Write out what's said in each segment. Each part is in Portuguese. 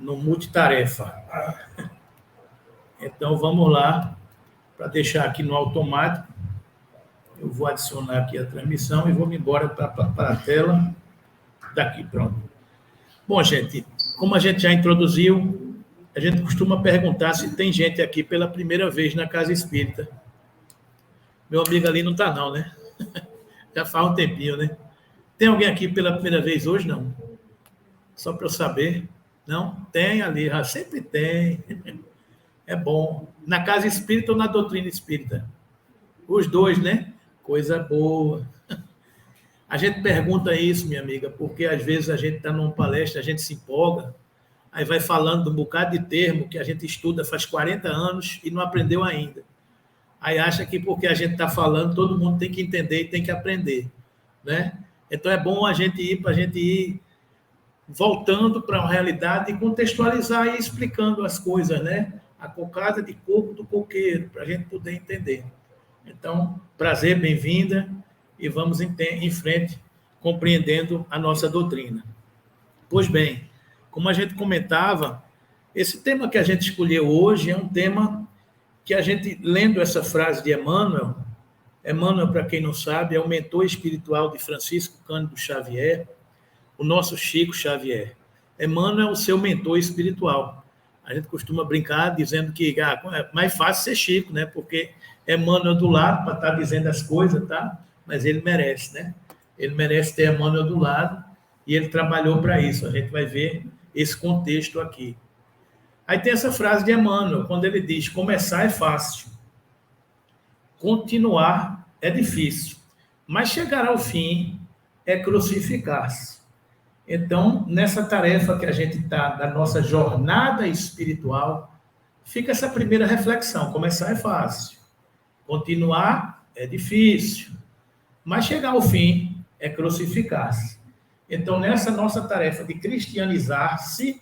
no multitarefa. Então, vamos lá, para deixar aqui no automático. Eu vou adicionar aqui a transmissão e vou me embora para a tela daqui, pronto. Bom, gente, como a gente já introduziu, a gente costuma perguntar se tem gente aqui pela primeira vez na Casa Espírita. Meu amigo ali não está não, né? Já faz um tempinho, né? Tem alguém aqui pela primeira vez hoje, não? Só para eu saber. Não? Tem ali, sempre tem. É bom. Na Casa Espírita ou na doutrina espírita? Os dois, né? Coisa boa. A gente pergunta isso, minha amiga, porque às vezes a gente está numa palestra, a gente se empolga, aí vai falando de um bocado de termo que a gente estuda faz 40 anos e não aprendeu ainda. Aí acha que porque a gente está falando, todo mundo tem que entender e tem que aprender, né? Então é bom a gente ir voltando para a realidade e contextualizar e explicando as coisas, né? A cocada de coco do coqueiro, para a gente poder entender. Então, prazer, bem-vinda, e vamos em frente, compreendendo a nossa doutrina. Pois bem, como a gente comentava, esse tema que a gente escolheu hoje é um tema que a gente, lendo essa frase de Emmanuel, para quem não sabe, é o mentor espiritual de Francisco Cândido Xavier, o nosso Chico Xavier. Emmanuel é o seu mentor espiritual. A gente costuma brincar dizendo que é mais fácil ser Chico, né? Porque Emmanuel do lado para estar dizendo as coisas, tá? Mas ele merece, né? Ele merece ter Emmanuel do lado e ele trabalhou para isso. A gente vai ver esse contexto aqui. Aí tem essa frase de Emmanuel, quando ele diz: começar é fácil, continuar é difícil, mas chegar ao fim é crucificar-se. Então, nessa tarefa que a gente está, da nossa jornada espiritual, fica essa primeira reflexão: começar é fácil, continuar é difícil, mas chegar ao fim é crucificar-se. Então, nessa nossa tarefa de cristianizar-se,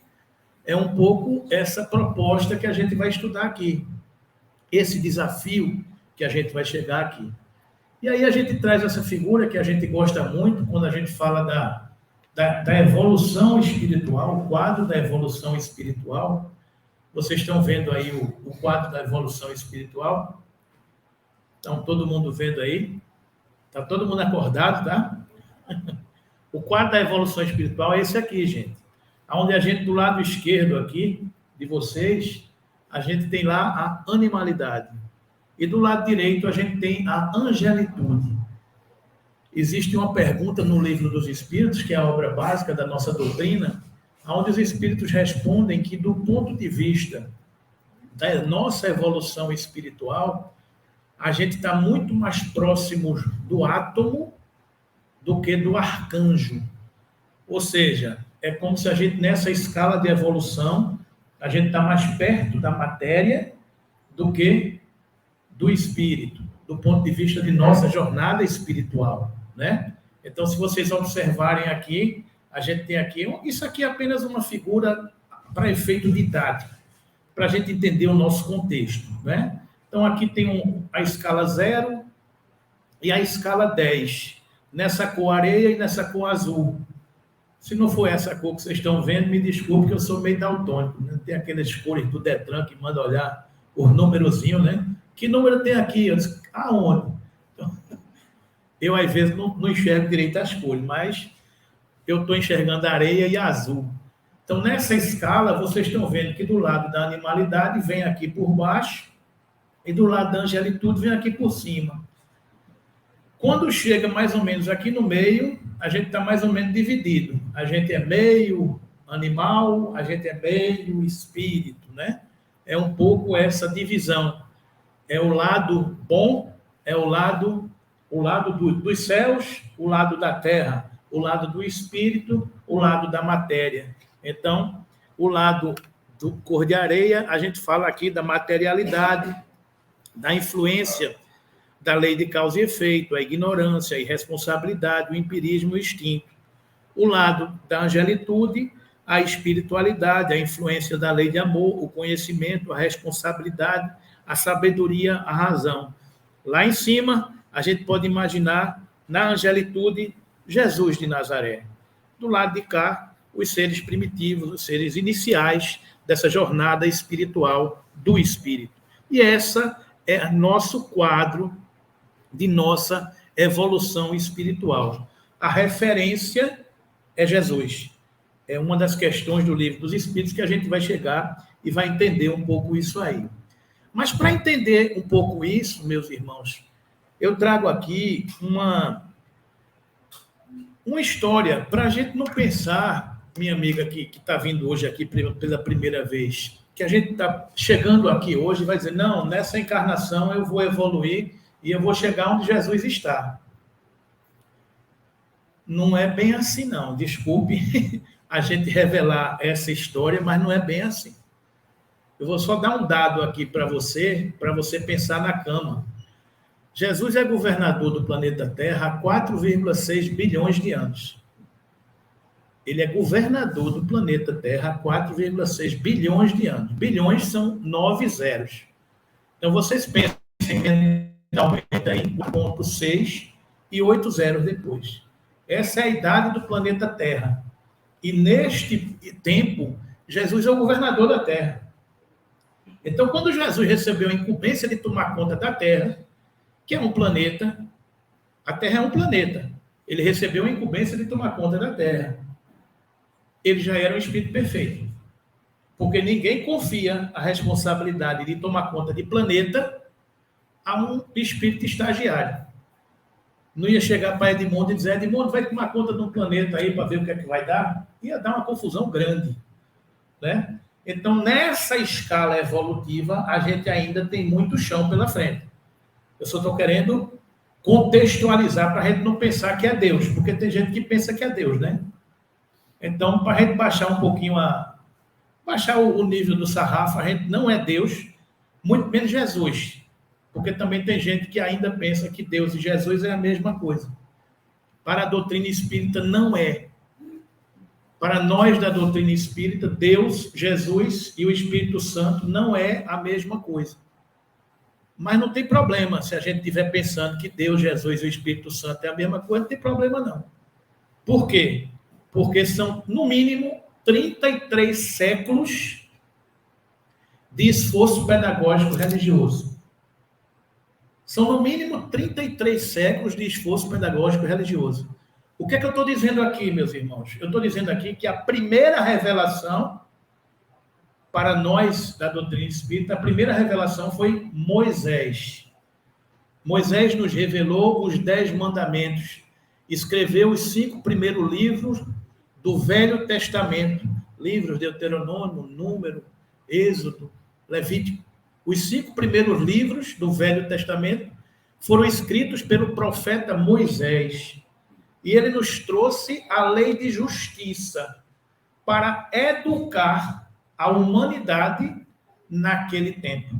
é um pouco essa proposta que a gente vai estudar aqui, esse desafio que a gente vai chegar aqui. E aí a gente traz essa figura que a gente gosta muito quando a gente fala da evolução espiritual, o quadro da evolução espiritual. Vocês estão vendo aí o quadro da evolução espiritual? Estão todo mundo vendo aí? Está todo mundo acordado, tá? O quadro da evolução espiritual é esse aqui, gente. Onde a gente, do lado esquerdo aqui, de vocês, a gente tem lá a animalidade. E do lado direito a gente tem a angelitude. Existe uma pergunta no Livro dos Espíritos, que é a obra básica da nossa doutrina, onde os Espíritos respondem que, do ponto de vista da nossa evolução espiritual, a gente está muito mais próximo do átomo do que do arcanjo. Ou seja, é como se a gente, nessa escala de evolução, a gente está mais perto da matéria do que do espírito, do ponto de vista de nossa jornada espiritual, né? Então, se vocês observarem aqui, a gente tem aqui, isso aqui é apenas uma figura para efeito didático, para a gente entender o nosso contexto, né? Então, aqui tem a escala 0 e a escala 10, nessa cor areia e nessa cor azul. Se não for essa cor que vocês estão vendo, me desculpe, que eu sou meio daltônico, né? Tem aquelas cores do Detran que manda olhar os númerozinhos, né? Que número tem aqui? Eu disse, aonde? Então, eu, às vezes, não enxergo direito as cores, mas eu estou enxergando a areia e a azul. Então, nessa escala, vocês estão vendo que do lado da animalidade vem aqui por baixo e do lado da angelitude vem aqui por cima. Quando chega mais ou menos aqui no meio, a gente está mais ou menos dividido. A gente é meio animal, a gente é meio espírito, né? É um pouco essa divisão. É o lado bom, é o lado dos céus, o lado da terra, o lado do espírito, o lado da matéria. Então, o lado do cor de areia, a gente fala aqui da materialidade, da influência da lei de causa e efeito, a ignorância, a irresponsabilidade, o empirismo e o instinto. O lado da angelitude, a espiritualidade, a influência da lei de amor, o conhecimento, a responsabilidade, a sabedoria, a razão. Lá em cima, a gente pode imaginar, na angelitude, Jesus de Nazaré. Do lado de cá, os seres primitivos, os seres iniciais dessa jornada espiritual do Espírito. E essa é nosso quadro de nossa evolução espiritual. A referência é Jesus. É uma das questões do Livro dos Espíritos que a gente vai chegar e vai entender um pouco isso aí. Mas para entender um pouco isso, meus irmãos, eu trago aqui uma história para a gente não pensar, minha amiga que está vindo hoje aqui pela primeira vez, que a gente está chegando aqui hoje e vai dizer, não, nessa encarnação eu vou evoluir e eu vou chegar onde Jesus está. Não é bem assim, não. Desculpe a gente revelar essa história, mas não é bem assim. Eu vou só dar um dado aqui para você pensar na cama. Jesus é governador do planeta Terra há 4,6 bilhões de anos. Ele é governador do planeta Terra há 4,6 bilhões de anos. Bilhões são 9 zeros. Então, vocês pensem mentalmente aí em 4,6 e 8 zeros depois. Essa é a idade do planeta Terra. E neste tempo, Jesus é o governador da Terra. Então, quando Jesus recebeu a incumbência de tomar conta da Terra, que é um planeta, a Terra é um planeta. Ele recebeu a incumbência de tomar conta da Terra. Ele já era um espírito perfeito. Porque ninguém confia a responsabilidade de tomar conta de planeta a um espírito estagiário. Não ia chegar para Edmundo e dizer, Edmundo, vai tomar conta de um planeta aí para ver o que é que vai dar? Ia dar uma confusão grande, né? Então, nessa escala evolutiva, a gente ainda tem muito chão pela frente. Eu só estou querendo contextualizar para a gente não pensar que é Deus, porque tem gente que pensa que é Deus, né? Então, para a gente baixar um pouquinho baixar o nível do sarrafo, a gente não é Deus, muito menos Jesus. Porque também tem gente que ainda pensa que Deus e Jesus é a mesma coisa. Para a doutrina espírita, não é. Para nós da doutrina espírita, Deus, Jesus e o Espírito Santo não é a mesma coisa. Mas não tem problema se a gente estiver pensando que Deus, Jesus e o Espírito Santo é a mesma coisa, não tem problema não. Por quê? Porque são, no mínimo, 33 séculos de esforço pedagógico religioso. São, no mínimo, 33 séculos de esforço pedagógico religioso. O que é que eu estou dizendo aqui, meus irmãos? Eu estou dizendo aqui que a primeira revelação, para nós da doutrina espírita, a primeira revelação foi Moisés. Moisés nos revelou os 10 mandamentos, escreveu os 5 primeiros livros do Velho Testamento, livros de Deuteronômio, Número, Êxodo, Levítico. Os 5 primeiros livros do Velho Testamento foram escritos pelo profeta Moisés. E ele nos trouxe a lei de justiça para educar a humanidade naquele tempo.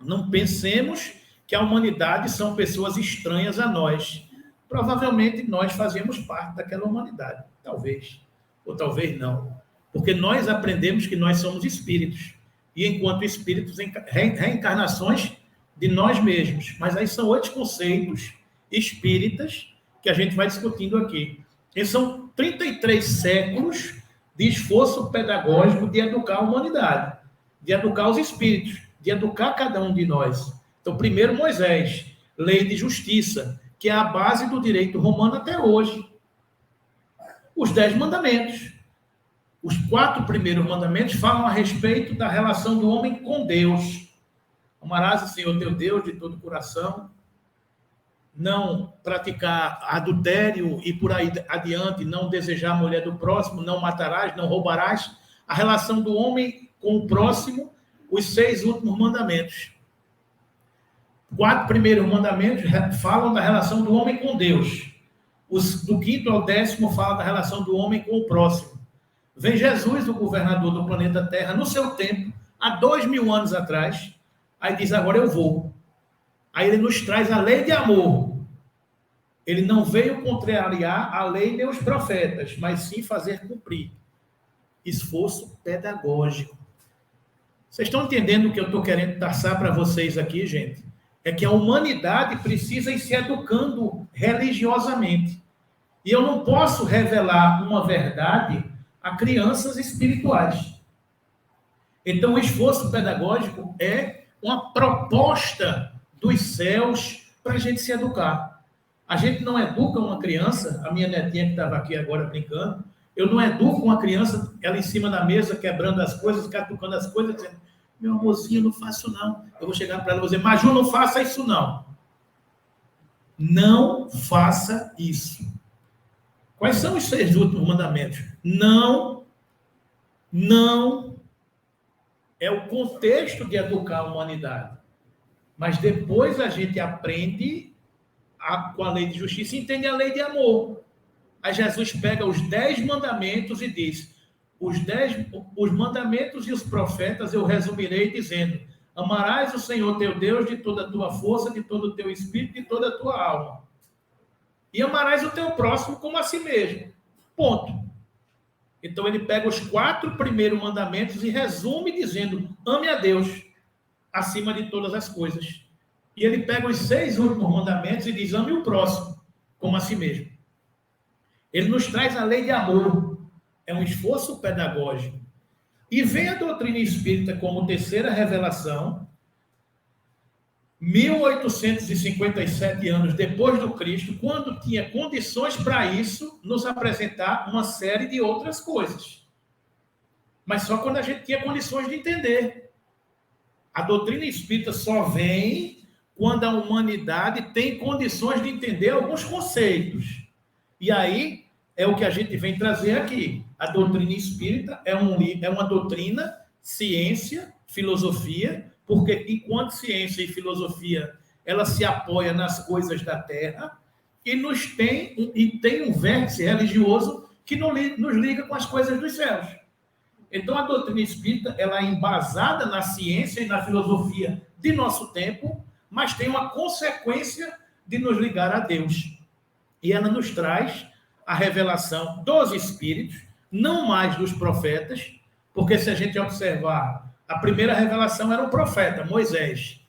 Não pensemos que a humanidade são pessoas estranhas a nós. Provavelmente nós fazemos parte daquela humanidade. Talvez. Ou talvez não. Porque nós aprendemos que nós somos espíritos. E enquanto espíritos, reencarnações de nós mesmos. Mas aí são outros conceitos espíritas que a gente vai discutindo aqui. E são 33 séculos de esforço pedagógico de educar a humanidade, de educar os espíritos, de educar cada um de nós. Então, primeiro Moisés, lei de justiça, que é a base do direito romano até hoje. Os 10 mandamentos. Os 4 primeiros mandamentos falam a respeito da relação do homem com Deus. Amarás o Senhor teu Deus de todo o coração, não praticar adultério e por aí adiante, não desejar a mulher do próximo, não matarás, não roubarás. A relação do homem com o próximo, os 6 últimos mandamentos. 4 primeiros mandamentos falam da relação do homem com Deus. Do 5º ao 10º fala da relação do homem com o próximo. Vem Jesus, o governador do planeta Terra, no seu tempo, há 2000 anos atrás, aí diz, agora eu vou. Aí ele nos traz a lei de amor. Ele não veio contrariar a lei nem os profetas, mas sim fazer cumprir. Esforço pedagógico. Vocês estão entendendo o que eu estou querendo passar para vocês aqui, gente? É que a humanidade precisa ir se educando religiosamente. E eu não posso revelar uma verdade a crianças espirituais. Então, o esforço pedagógico é uma proposta dos céus para a gente se educar. A gente não educa uma criança, a minha netinha que estava aqui agora brincando, eu não educo uma criança, ela em cima da mesa, quebrando as coisas, catucando as coisas, dizendo, meu amorzinho, não faço não. Eu vou chegar para ela e vou dizer, Maju, não faça isso não. Não faça isso. Quais são os 6 últimos mandamentos? Não é o contexto de educar a humanidade. Mas depois a gente aprende com a lei de justiça e entende a lei de amor. Aí Jesus pega os 10 mandamentos e diz, os mandamentos e os profetas eu resumirei dizendo, amarás o Senhor teu Deus de toda a tua força, de todo o teu espírito, de toda a tua alma. E amarás o teu próximo como a si mesmo. Ponto. Então ele pega os 4 primeiros mandamentos e resume dizendo, ame a Deus acima de todas as coisas. E ele pega os 6 últimos mandamentos e diz, ame o próximo como a si mesmo. Ele nos traz a lei de amor. É um esforço pedagógico. E vem a doutrina espírita como terceira revelação, 1857 anos depois do Cristo, quando tinha condições para isso, nos apresentar uma série de outras coisas. Mas só quando a gente tinha condições de entender. A doutrina espírita só vem quando a humanidade tem condições de entender alguns conceitos. E aí é o que a gente vem trazer aqui. A doutrina espírita é uma doutrina, ciência, filosofia, porque enquanto ciência e filosofia ela se apoia nas coisas da Terra e tem um vértice religioso que nos liga com as coisas dos céus. Então a doutrina espírita ela é embasada na ciência e na filosofia de nosso tempo, mas tem uma consequência de nos ligar a Deus. E ela nos traz a revelação dos espíritos, não mais dos profetas, porque se a gente observar, a primeira revelação era o profeta, Moisés.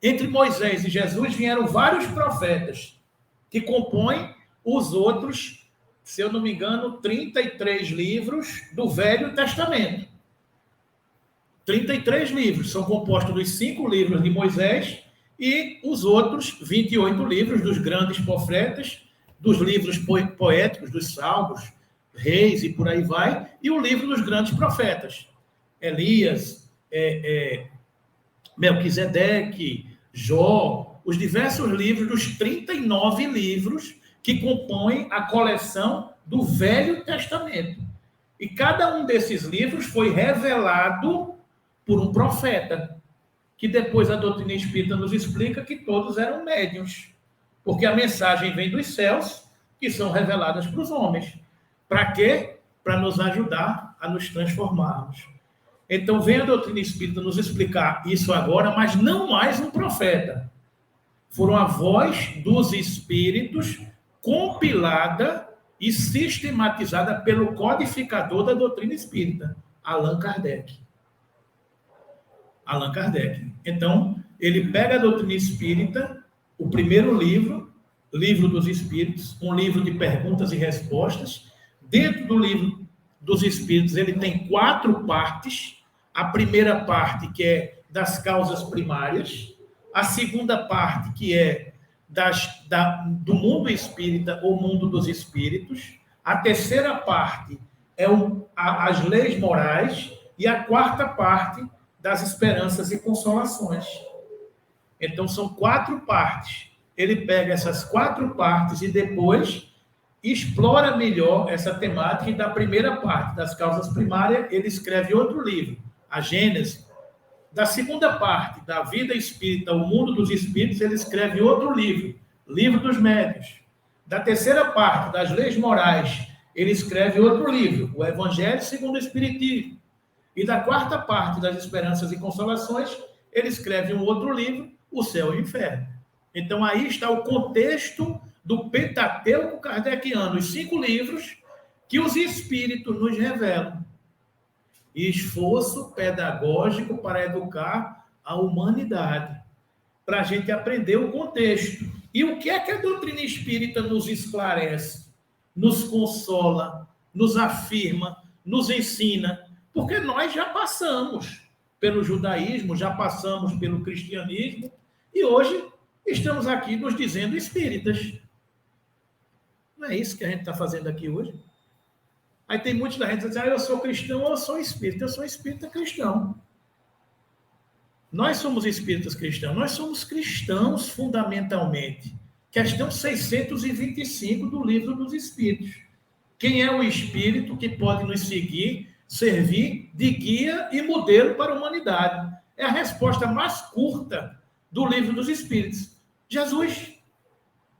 Entre Moisés e Jesus vieram vários profetas, que compõem os outros, se eu não me engano, 33 livros do Velho Testamento. 33 livros são compostos dos 5 livros de Moisés e os outros 28 livros dos grandes profetas, dos livros poéticos, dos salmos, reis e por aí vai, e o livro dos grandes profetas. Elias, Melquisedeque, Jó, os diversos livros dos 39 livros que compõem a coleção do Velho Testamento. E cada um desses livros foi revelado por um profeta, que depois a doutrina espírita nos explica que todos eram médiuns, porque a mensagem vem dos céus, que são reveladas para os homens. Para quê? Para nos ajudar a nos transformarmos. Então, vem a doutrina espírita nos explicar isso agora, mas não mais um profeta. Foram a voz dos espíritos compilada e sistematizada pelo codificador da doutrina espírita, Allan Kardec. Allan Kardec. Então, ele pega a doutrina espírita, o primeiro livro, Livro dos Espíritos, um livro de perguntas e respostas. Dentro do Livro dos Espíritos, ele tem 4 partes. A primeira parte, que é das causas primárias. A segunda parte, que é do mundo espírita ou mundo dos espíritos. A terceira parte é as leis morais. E a quarta parte, das esperanças e consolações. Então, são 4 partes. Ele pega essas 4 partes e depois explora melhor essa temática, e da primeira parte, das causas primárias, ele escreve outro livro, a Gênese. Da segunda parte, da vida espírita, o mundo dos espíritos, ele escreve outro livro, Livro dos Médiuns. Da terceira parte, das leis morais, ele escreve outro livro, o Evangelho segundo o Espiritismo. E da quarta parte, das esperanças e consolações, ele escreve um outro livro, O Céu e o Inferno. Então, aí está o contexto do Pentateuco kardeciano, os 5 livros que os espíritos nos revelam. Esforço pedagógico para educar a humanidade, para a gente aprender o contexto. E o que é que a doutrina espírita nos esclarece, nos consola, nos afirma, nos ensina, porque nós já passamos pelo judaísmo, já passamos pelo cristianismo, e hoje estamos aqui nos dizendo espíritas. Não é isso que a gente está fazendo aqui hoje? Aí tem muitos da gente que dizem, eu sou cristão ou eu sou espírita. Eu sou espírita cristão. Nós somos espíritas cristãos. Nós somos cristãos fundamentalmente. Questão 625 do Livro dos Espíritos. Quem é o espírito que pode nos seguir, servir de guia e modelo para a humanidade? É a resposta mais curta do Livro dos Espíritos. Jesus.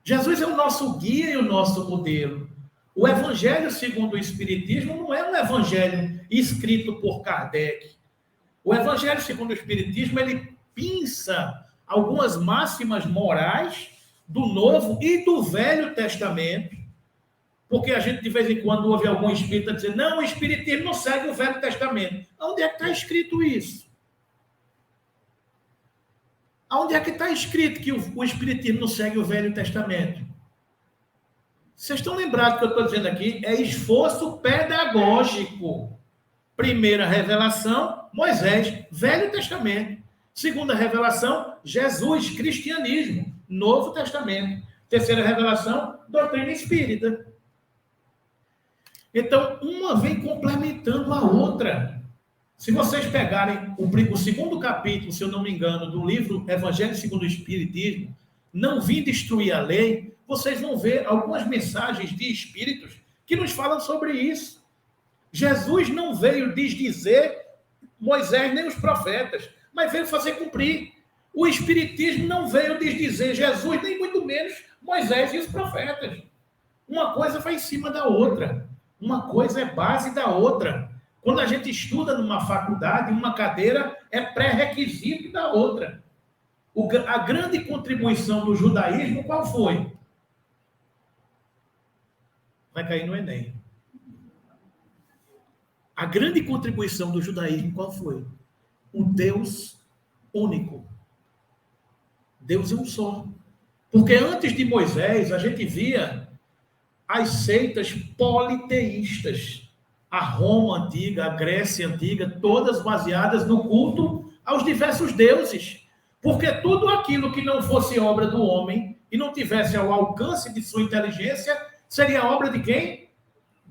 Jesus é o nosso guia e o nosso modelo. O Evangelho segundo o Espiritismo não é um evangelho escrito por Kardec. O Evangelho segundo o Espiritismo, ele pinça algumas máximas morais do Novo e do Velho Testamento, porque a gente de vez em quando ouve algum espírita dizer, não, o Espiritismo não segue o Velho Testamento. Onde é que está escrito isso? Onde é que está escrito que o Espiritismo não segue o Velho Testamento? Vocês estão lembrados que eu estou dizendo aqui? É esforço pedagógico. Primeira revelação, Moisés, Velho Testamento. Segunda revelação, Jesus, cristianismo, Novo Testamento. Terceira revelação, doutrina espírita. Então, uma vem complementando a outra. Se vocês pegarem o segundo capítulo, se eu não me engano, do livro Evangelho segundo o Espiritismo, Não Vim Destruir a Lei, vocês vão ver algumas mensagens de espíritos que nos falam sobre isso. Jesus não veio desdizer Moisés nem os profetas, mas veio fazer cumprir. O Espiritismo não veio desdizer Jesus, nem muito menos Moisés e os profetas. Uma coisa vai em cima da outra. Uma coisa é base da outra. Quando a gente estuda numa faculdade, uma cadeira é pré-requisito da outra. A grande contribuição do judaísmo, qual foi? Vai cair no Enem. A grande contribuição do judaísmo, qual foi? O Deus único. Deus é um só. Porque antes de Moisés, a gente via as seitas politeístas. A Roma antiga, a Grécia antiga, todas baseadas no culto aos diversos deuses. Porque tudo aquilo que não fosse obra do homem e não tivesse ao alcance de sua inteligência, seria obra de quem?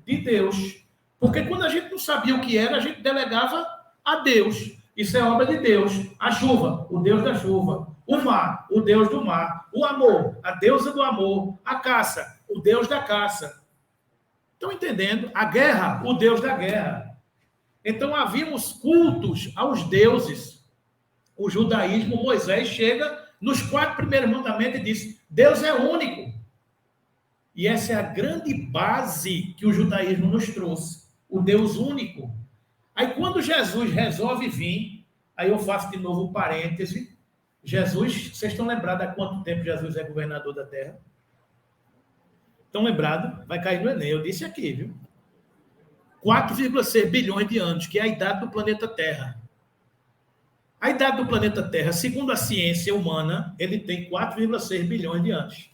De Deus. Porque quando a gente não sabia o que era, a gente delegava a Deus. Isso é obra de Deus. A chuva, o Deus da chuva. O mar, o Deus do mar. O amor, a deusa do amor. A caça, o Deus da caça. Estão entendendo? A guerra, o Deus da guerra. Então, havia os cultos aos deuses. O judaísmo, Moisés chega nos 4 primeiros mandamentos e diz, Deus é único. E essa é a grande base que o judaísmo nos trouxe. O Deus único. Aí, quando Jesus resolve vir, aí eu faço de novo um parêntese. Jesus, vocês estão lembrados há quanto tempo Jesus é governador da Terra? Estão lembrados? Vai cair no Enem, eu disse aqui, viu? 4,6 bilhões de anos, que é a idade do planeta Terra. A idade do planeta Terra, segundo a ciência humana, ele tem 4,6 bilhões de anos.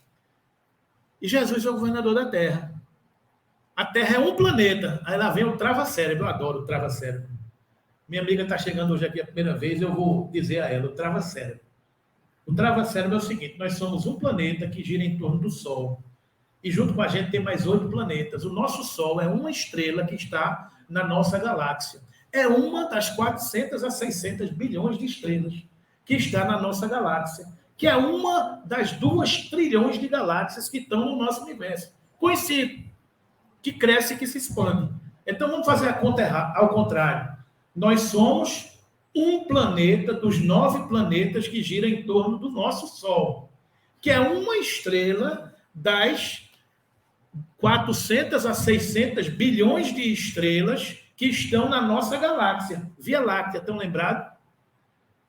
E Jesus é o governador da Terra. A Terra é um planeta. Aí lá vem o trava-cérebro. Eu adoro o trava-cérebro. Minha amiga está chegando hoje aqui a primeira vez, eu vou dizer a ela, o trava-cérebro. O trava-cérebro é o seguinte, nós somos um planeta que gira em torno do Sol. E junto com a gente tem mais 8 planetas. O nosso Sol é uma estrela que está na nossa galáxia. É uma das 400 a 600 bilhões de estrelas que está na nossa galáxia, que é uma das 2 trilhões de galáxias que estão no nosso universo. Conhecido, que cresce e que se expande. Então, vamos fazer a conta ao contrário. Nós somos um planeta dos 9 planetas que giram em torno do nosso Sol, que é uma estrela das 400 a 600 bilhões de estrelas que estão na nossa galáxia. Via Láctea, estão lembrados?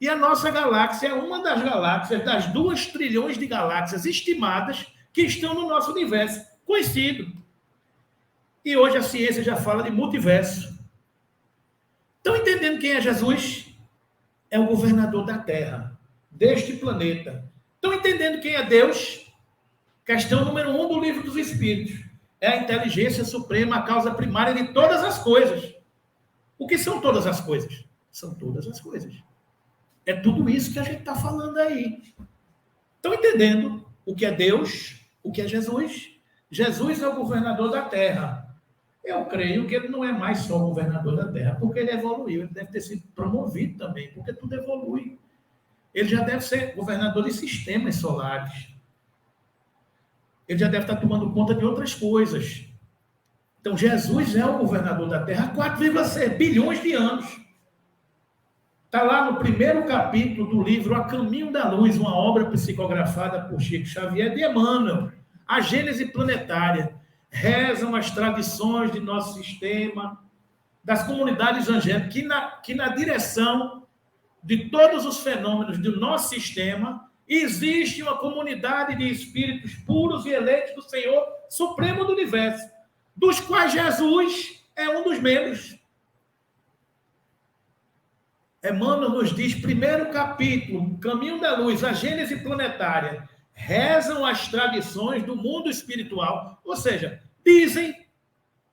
E a nossa galáxia é uma das galáxias, das 2 trilhões de galáxias estimadas que estão no nosso universo, conhecido. E hoje a ciência já fala de multiverso. Estão entendendo quem é Jesus? É o governador da Terra, deste planeta. Estão entendendo quem é Deus? Questão número 1 do Livro dos Espíritos. É a inteligência suprema, a causa primária de todas as coisas. O que são todas as coisas? São todas as coisas. É tudo isso que a gente está falando aí. Estão entendendo o que é Deus, o que é Jesus? Jesus é o governador da terra. Eu creio que ele não é mais só o governador da terra, porque ele evoluiu, ele deve ter sido promovido também, porque tudo evolui. Ele já deve ser governador de sistemas solares. Ele já deve estar tomando conta de outras coisas. Então, Jesus é o governador da terra há 4,6 bilhões de anos. Está lá no primeiro capítulo do livro A Caminho da Luz, uma obra psicografada por Chico Xavier de Emmanuel, a Gênese planetária. Rezam as tradições de nosso sistema, das comunidades angélicas, que na direção de todos os fenômenos do nosso sistema, existe uma comunidade de espíritos puros e eleitos do Senhor Supremo do Universo, dos quais Jesus é um dos membros. Emmanuel nos diz, primeiro capítulo, Caminho da Luz, a Gênese planetária, rezam as tradições do mundo espiritual, ou seja, dizem,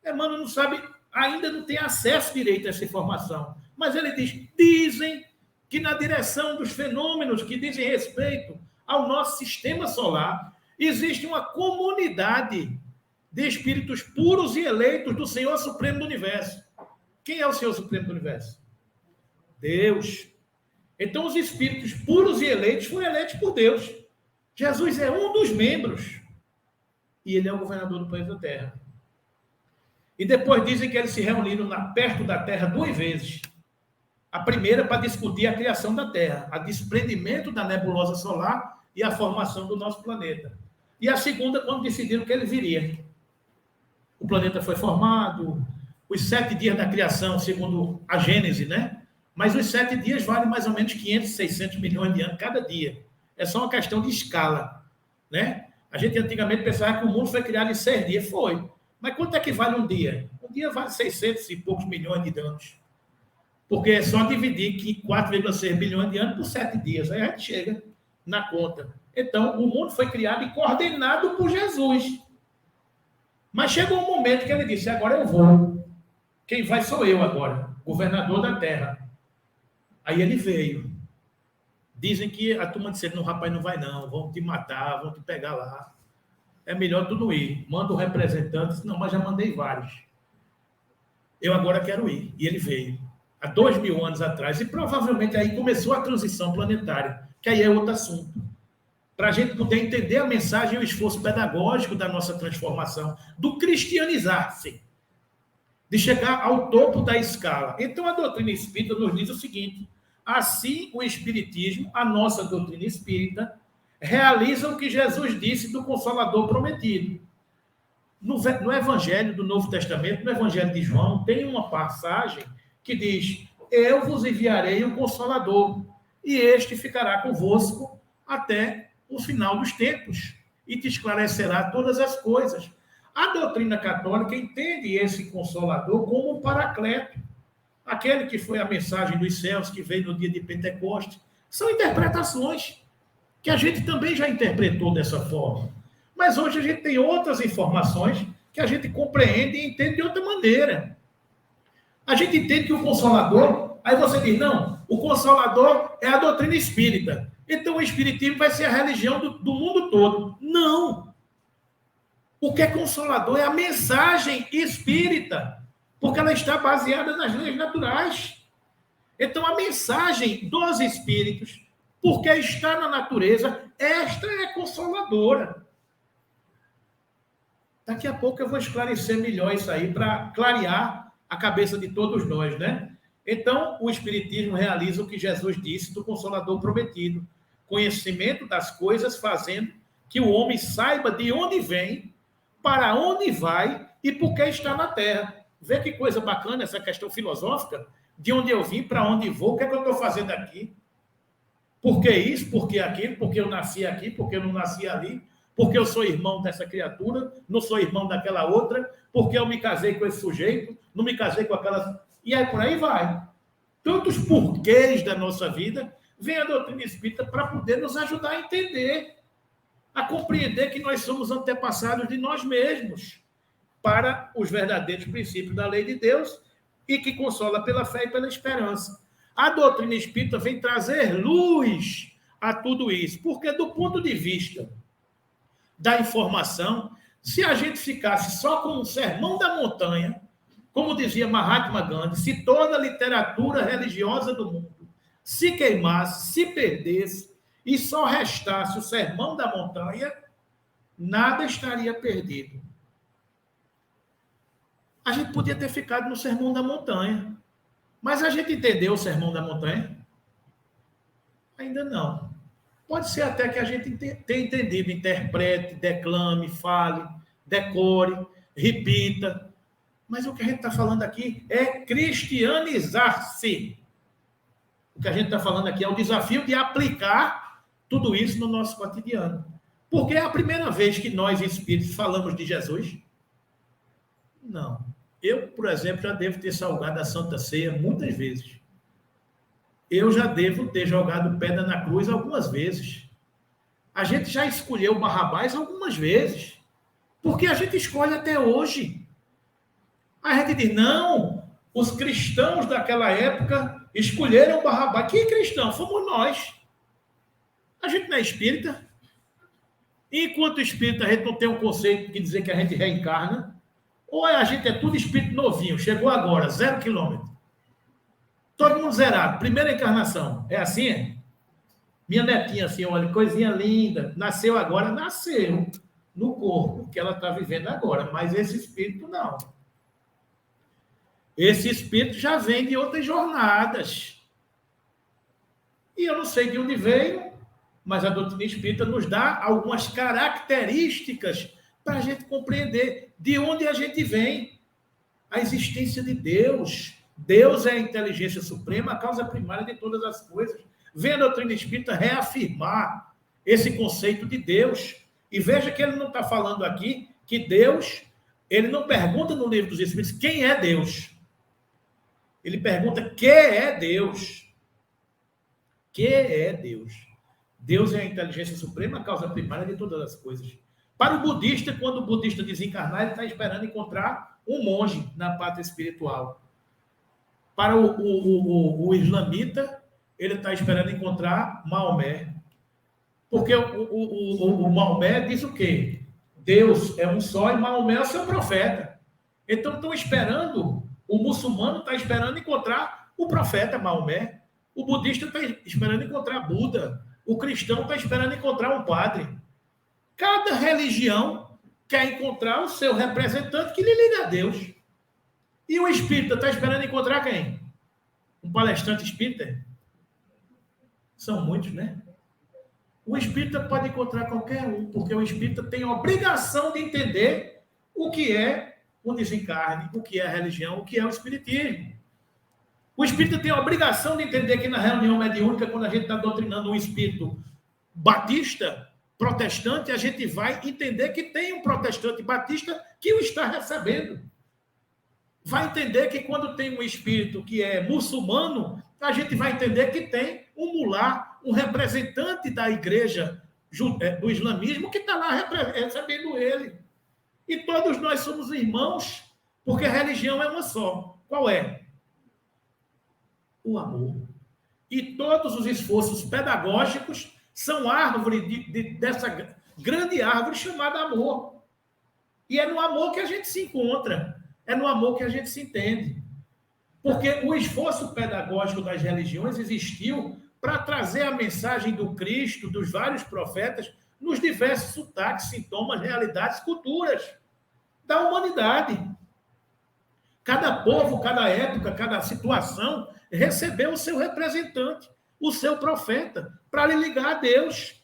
Emmanuel não sabe, ainda não tem acesso direito a essa informação, mas ele diz, dizem que na direção dos fenômenos que dizem respeito ao nosso sistema solar, existe uma comunidade de espíritos puros e eleitos do Senhor Supremo do Universo. Quem é o Senhor Supremo do Universo? Deus. Então, os espíritos puros e eleitos foram eleitos por Deus. Jesus é um dos membros. E ele é o governador do planeta Terra. E depois dizem que eles se reuniram perto da Terra 2 vezes. A primeira para discutir a criação da Terra, o desprendimento da nebulosa solar e a formação do nosso planeta. E a segunda, quando decidiram que ele viria. O planeta foi formado, os 7 dias da criação, segundo a Gênese, né? Mas os 7 dias valem mais ou menos 500, 600 milhões de anos cada dia. É só uma questão de escala, né? A gente antigamente pensava que o mundo foi criado em 6 dias. Foi. Mas quanto é que vale um dia? Um dia vale 600 e poucos milhões de anos. Porque é só dividir 4,6 bilhões de anos por 7 dias. Aí a gente chega na conta. Então, o mundo foi criado e coordenado por Jesus. Mas chegou um momento que ele disse, agora eu vou. Quem vai sou eu agora, governador da terra. Aí ele veio. Dizem que a turma disse, não, rapaz, não vai não, vão te matar, vão te pegar lá. É melhor tu não ir. Manda o representante, não, mas já mandei vários. Eu agora quero ir. E ele veio. Há 2.000 anos atrás. E provavelmente aí começou a transição planetária, que aí é outro assunto. Para a gente poder entender a mensagem e o esforço pedagógico da nossa transformação, do cristianizar-se, de chegar ao topo da escala. Então, a doutrina espírita nos diz o seguinte, assim o espiritismo, a nossa doutrina espírita, realiza o que Jesus disse do Consolador prometido. No Evangelho do Novo Testamento, no Evangelho de João, tem uma passagem que diz, eu vos enviarei o Consolador, e este ficará convosco até o final dos tempos, e te esclarecerá todas as coisas. A doutrina católica entende esse Consolador como um paracleto, aquele que foi a mensagem dos céus, que veio no dia de Pentecostes. São interpretações que a gente também já interpretou dessa forma. Mas hoje a gente tem outras informações que a gente compreende e entende de outra maneira. A gente entende que o Consolador... Aí você diz, não, o Consolador é a doutrina espírita. Então o espiritismo vai ser a religião do mundo todo. Não! O que é Consolador é a mensagem espírita, porque ela está baseada nas leis naturais. Então a mensagem dos espíritos, porque está na natureza, esta é consoladora. Daqui a pouco eu vou esclarecer melhor isso aí, para clarear a cabeça de todos nós, né? Então, o Espiritismo realiza o que Jesus disse do Consolador prometido, conhecimento das coisas, fazendo que o homem saiba de onde vem, para onde vai e por que está na Terra. Vê que coisa bacana essa questão filosófica, de onde eu vim, para onde vou, o que é que eu estou fazendo aqui? Por que isso, por que aquilo, porque eu nasci aqui, porque eu não nasci ali, porque eu sou irmão dessa criatura, não sou irmão daquela outra, porque eu me casei com esse sujeito, não me casei com aquelas... E aí por aí vai. Tantos porquês da nossa vida, vem a doutrina espírita para poder nos ajudar a entender, a compreender que nós somos antepassados de nós mesmos, para os verdadeiros princípios da lei de Deus, e que consola pela fé e pela esperança. A doutrina espírita vem trazer luz a tudo isso, porque do ponto de vista da informação, se a gente ficasse só com o sermão da montanha, como dizia Mahatma Gandhi, se toda a literatura religiosa do mundo se queimasse, se perdesse e só restasse o sermão da montanha, nada estaria perdido. A gente podia ter ficado no sermão da montanha, mas a gente entendeu o sermão da montanha? Ainda não. Pode ser até que a gente tenha entendido, interprete, declame, fale, decore, repita. Mas o que a gente está falando aqui é cristianizar-se. O que a gente está falando aqui é o desafio de aplicar tudo isso no nosso cotidiano. Porque é a primeira vez que nós, espíritos, falamos de Jesus? Não. Eu, por exemplo, já devo ter salgado a Santa Ceia muitas vezes. Eu já devo ter jogado pedra na cruz algumas vezes. A gente já escolheu Barrabás algumas vezes. Porque a gente escolhe até hoje. A gente diz, não, os cristãos daquela época escolheram Barrabás. Que cristão? Fomos nós. A gente não é espírita. E enquanto espírita, a gente não tem um conceito de dizer que a gente reencarna. Ou a gente é tudo espírito novinho, chegou agora, 0 quilômetro. Todo mundo zerado, primeira encarnação. É assim? Minha netinha, assim, olha, coisinha linda, nasceu agora, nasceu no corpo que ela está vivendo agora, mas esse espírito não. Esse espírito já vem de outras jornadas. E eu não sei de onde veio, mas a doutrina espírita nos dá algumas características para a gente compreender de onde a gente vem. A existência de Deus. Deus é a inteligência suprema, a causa primária de todas as coisas. Vem a doutrina espírita reafirmar esse conceito de Deus. E veja que ele não está falando aqui que Deus, ele não pergunta no livro dos Espíritos quem é Deus. Ele pergunta que é Deus. Que é Deus. Deus é a inteligência suprema, a causa primária de todas as coisas. Para o budista, quando o budista desencarnar, ele está esperando encontrar um monge na pátria espiritual. Para o islamita, ele está esperando encontrar Maomé. Porque o Maomé diz o quê? Deus é um só e Maomé é o seu profeta. Então, estão esperando, o muçulmano está esperando encontrar o profeta Maomé. O budista está esperando encontrar Buda. O cristão está esperando encontrar um padre. Cada religião quer encontrar o seu representante que lhe liga a Deus. E o espírita está esperando encontrar quem? Um palestrante espírita? São muitos, né? O espírita pode encontrar qualquer um, porque o espírita tem a obrigação de entender o que é o desencarne, o que é a religião, o que é o espiritismo. O espírita tem a obrigação de entender que na reunião mediúnica, quando a gente está doutrinando um espírito batista, protestante, a gente vai entender que tem um protestante batista que o está recebendo. Vai entender que quando tem um espírito que é muçulmano, a gente vai entender que tem um mulá, um representante da igreja do islamismo que está lá recebendo ele. E todos nós somos irmãos, porque a religião é uma só. Qual é? O amor. E todos os esforços pedagógicos são árvore dessa grande árvore chamada amor. E é no amor que a gente se encontra. É no amor que a gente se entende. Porque o esforço pedagógico das religiões existiu para trazer a mensagem do Cristo, dos vários profetas, nos diversos sotaques, sintomas, realidades, culturas da humanidade. Cada povo, cada época, cada situação recebeu o seu representante, o seu profeta, para lhe ligar a Deus.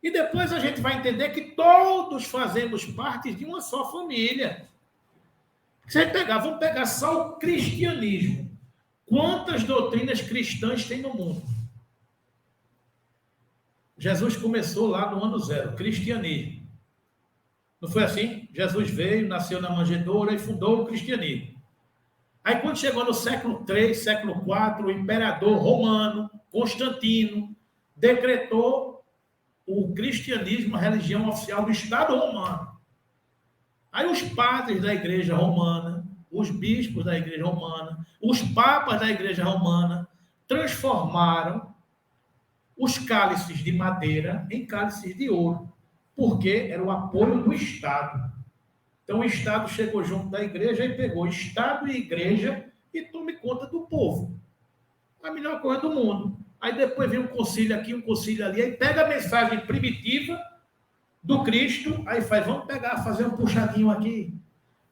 E depois a gente vai entender que todos fazemos parte de uma só família. Se a gente vamos pegar só o cristianismo. Quantas doutrinas cristãs tem no mundo? Jesus começou lá no ano 0, cristianismo. Não foi assim? Jesus veio, nasceu na manjedoura e fundou o cristianismo. Aí quando chegou no século III, século IV, o imperador romano, Constantino, decretou o cristianismo, a religião oficial do Estado romano. Aí os padres da igreja romana os bispos da Igreja Romana, os papas da Igreja Romana, transformaram os cálices de madeira em cálices de ouro, porque era o apoio do Estado. Então, o Estado chegou junto da igreja e pegou Estado e igreja e tome conta do povo. A melhor coisa do mundo. Aí depois vem um concílio aqui, um concílio ali, aí pega a mensagem primitiva do Cristo, aí faz, vamos pegar, fazer um puxadinho aqui.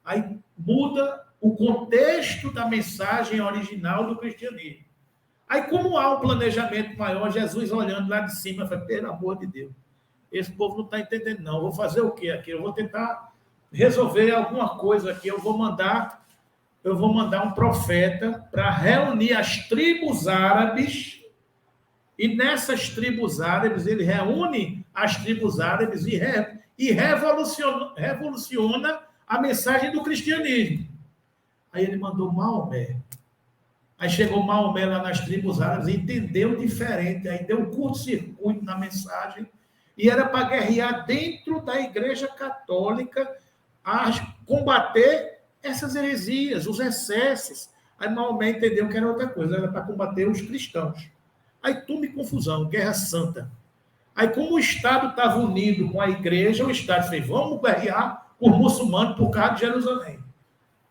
Aí muda o contexto da mensagem original do cristianismo. Aí, como há um planejamento maior, Jesus olhando lá de cima, fala, pelo amor de Deus, esse povo não está entendendo, não. Eu vou fazer o quê aqui? Eu vou tentar resolver alguma coisa aqui. Eu vou mandar um profeta para reunir as tribos árabes, e nessas tribos árabes, ele reúne as tribos árabes e revoluciona a mensagem do cristianismo. Aí ele mandou Maomé. Aí chegou Maomé lá nas tribos árabes e entendeu diferente. Aí deu um curto-circuito na mensagem e era para guerrear dentro da Igreja Católica a combater essas heresias, os excessos. Aí Maomé entendeu que era outra coisa, era para combater os cristãos. Aí tome confusão, guerra santa. Aí como o Estado estava unido com a Igreja, o Estado fez, vamos guerrear por muçulmanos por causa de Jerusalém.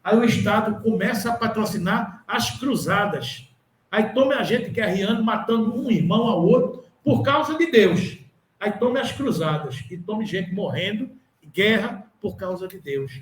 Aí o Estado começa a patrocinar as cruzadas. Aí tome a gente guerreando, matando um irmão ao outro, por causa de Deus. Aí tome as cruzadas. E tome gente morrendo, guerra por causa de Deus.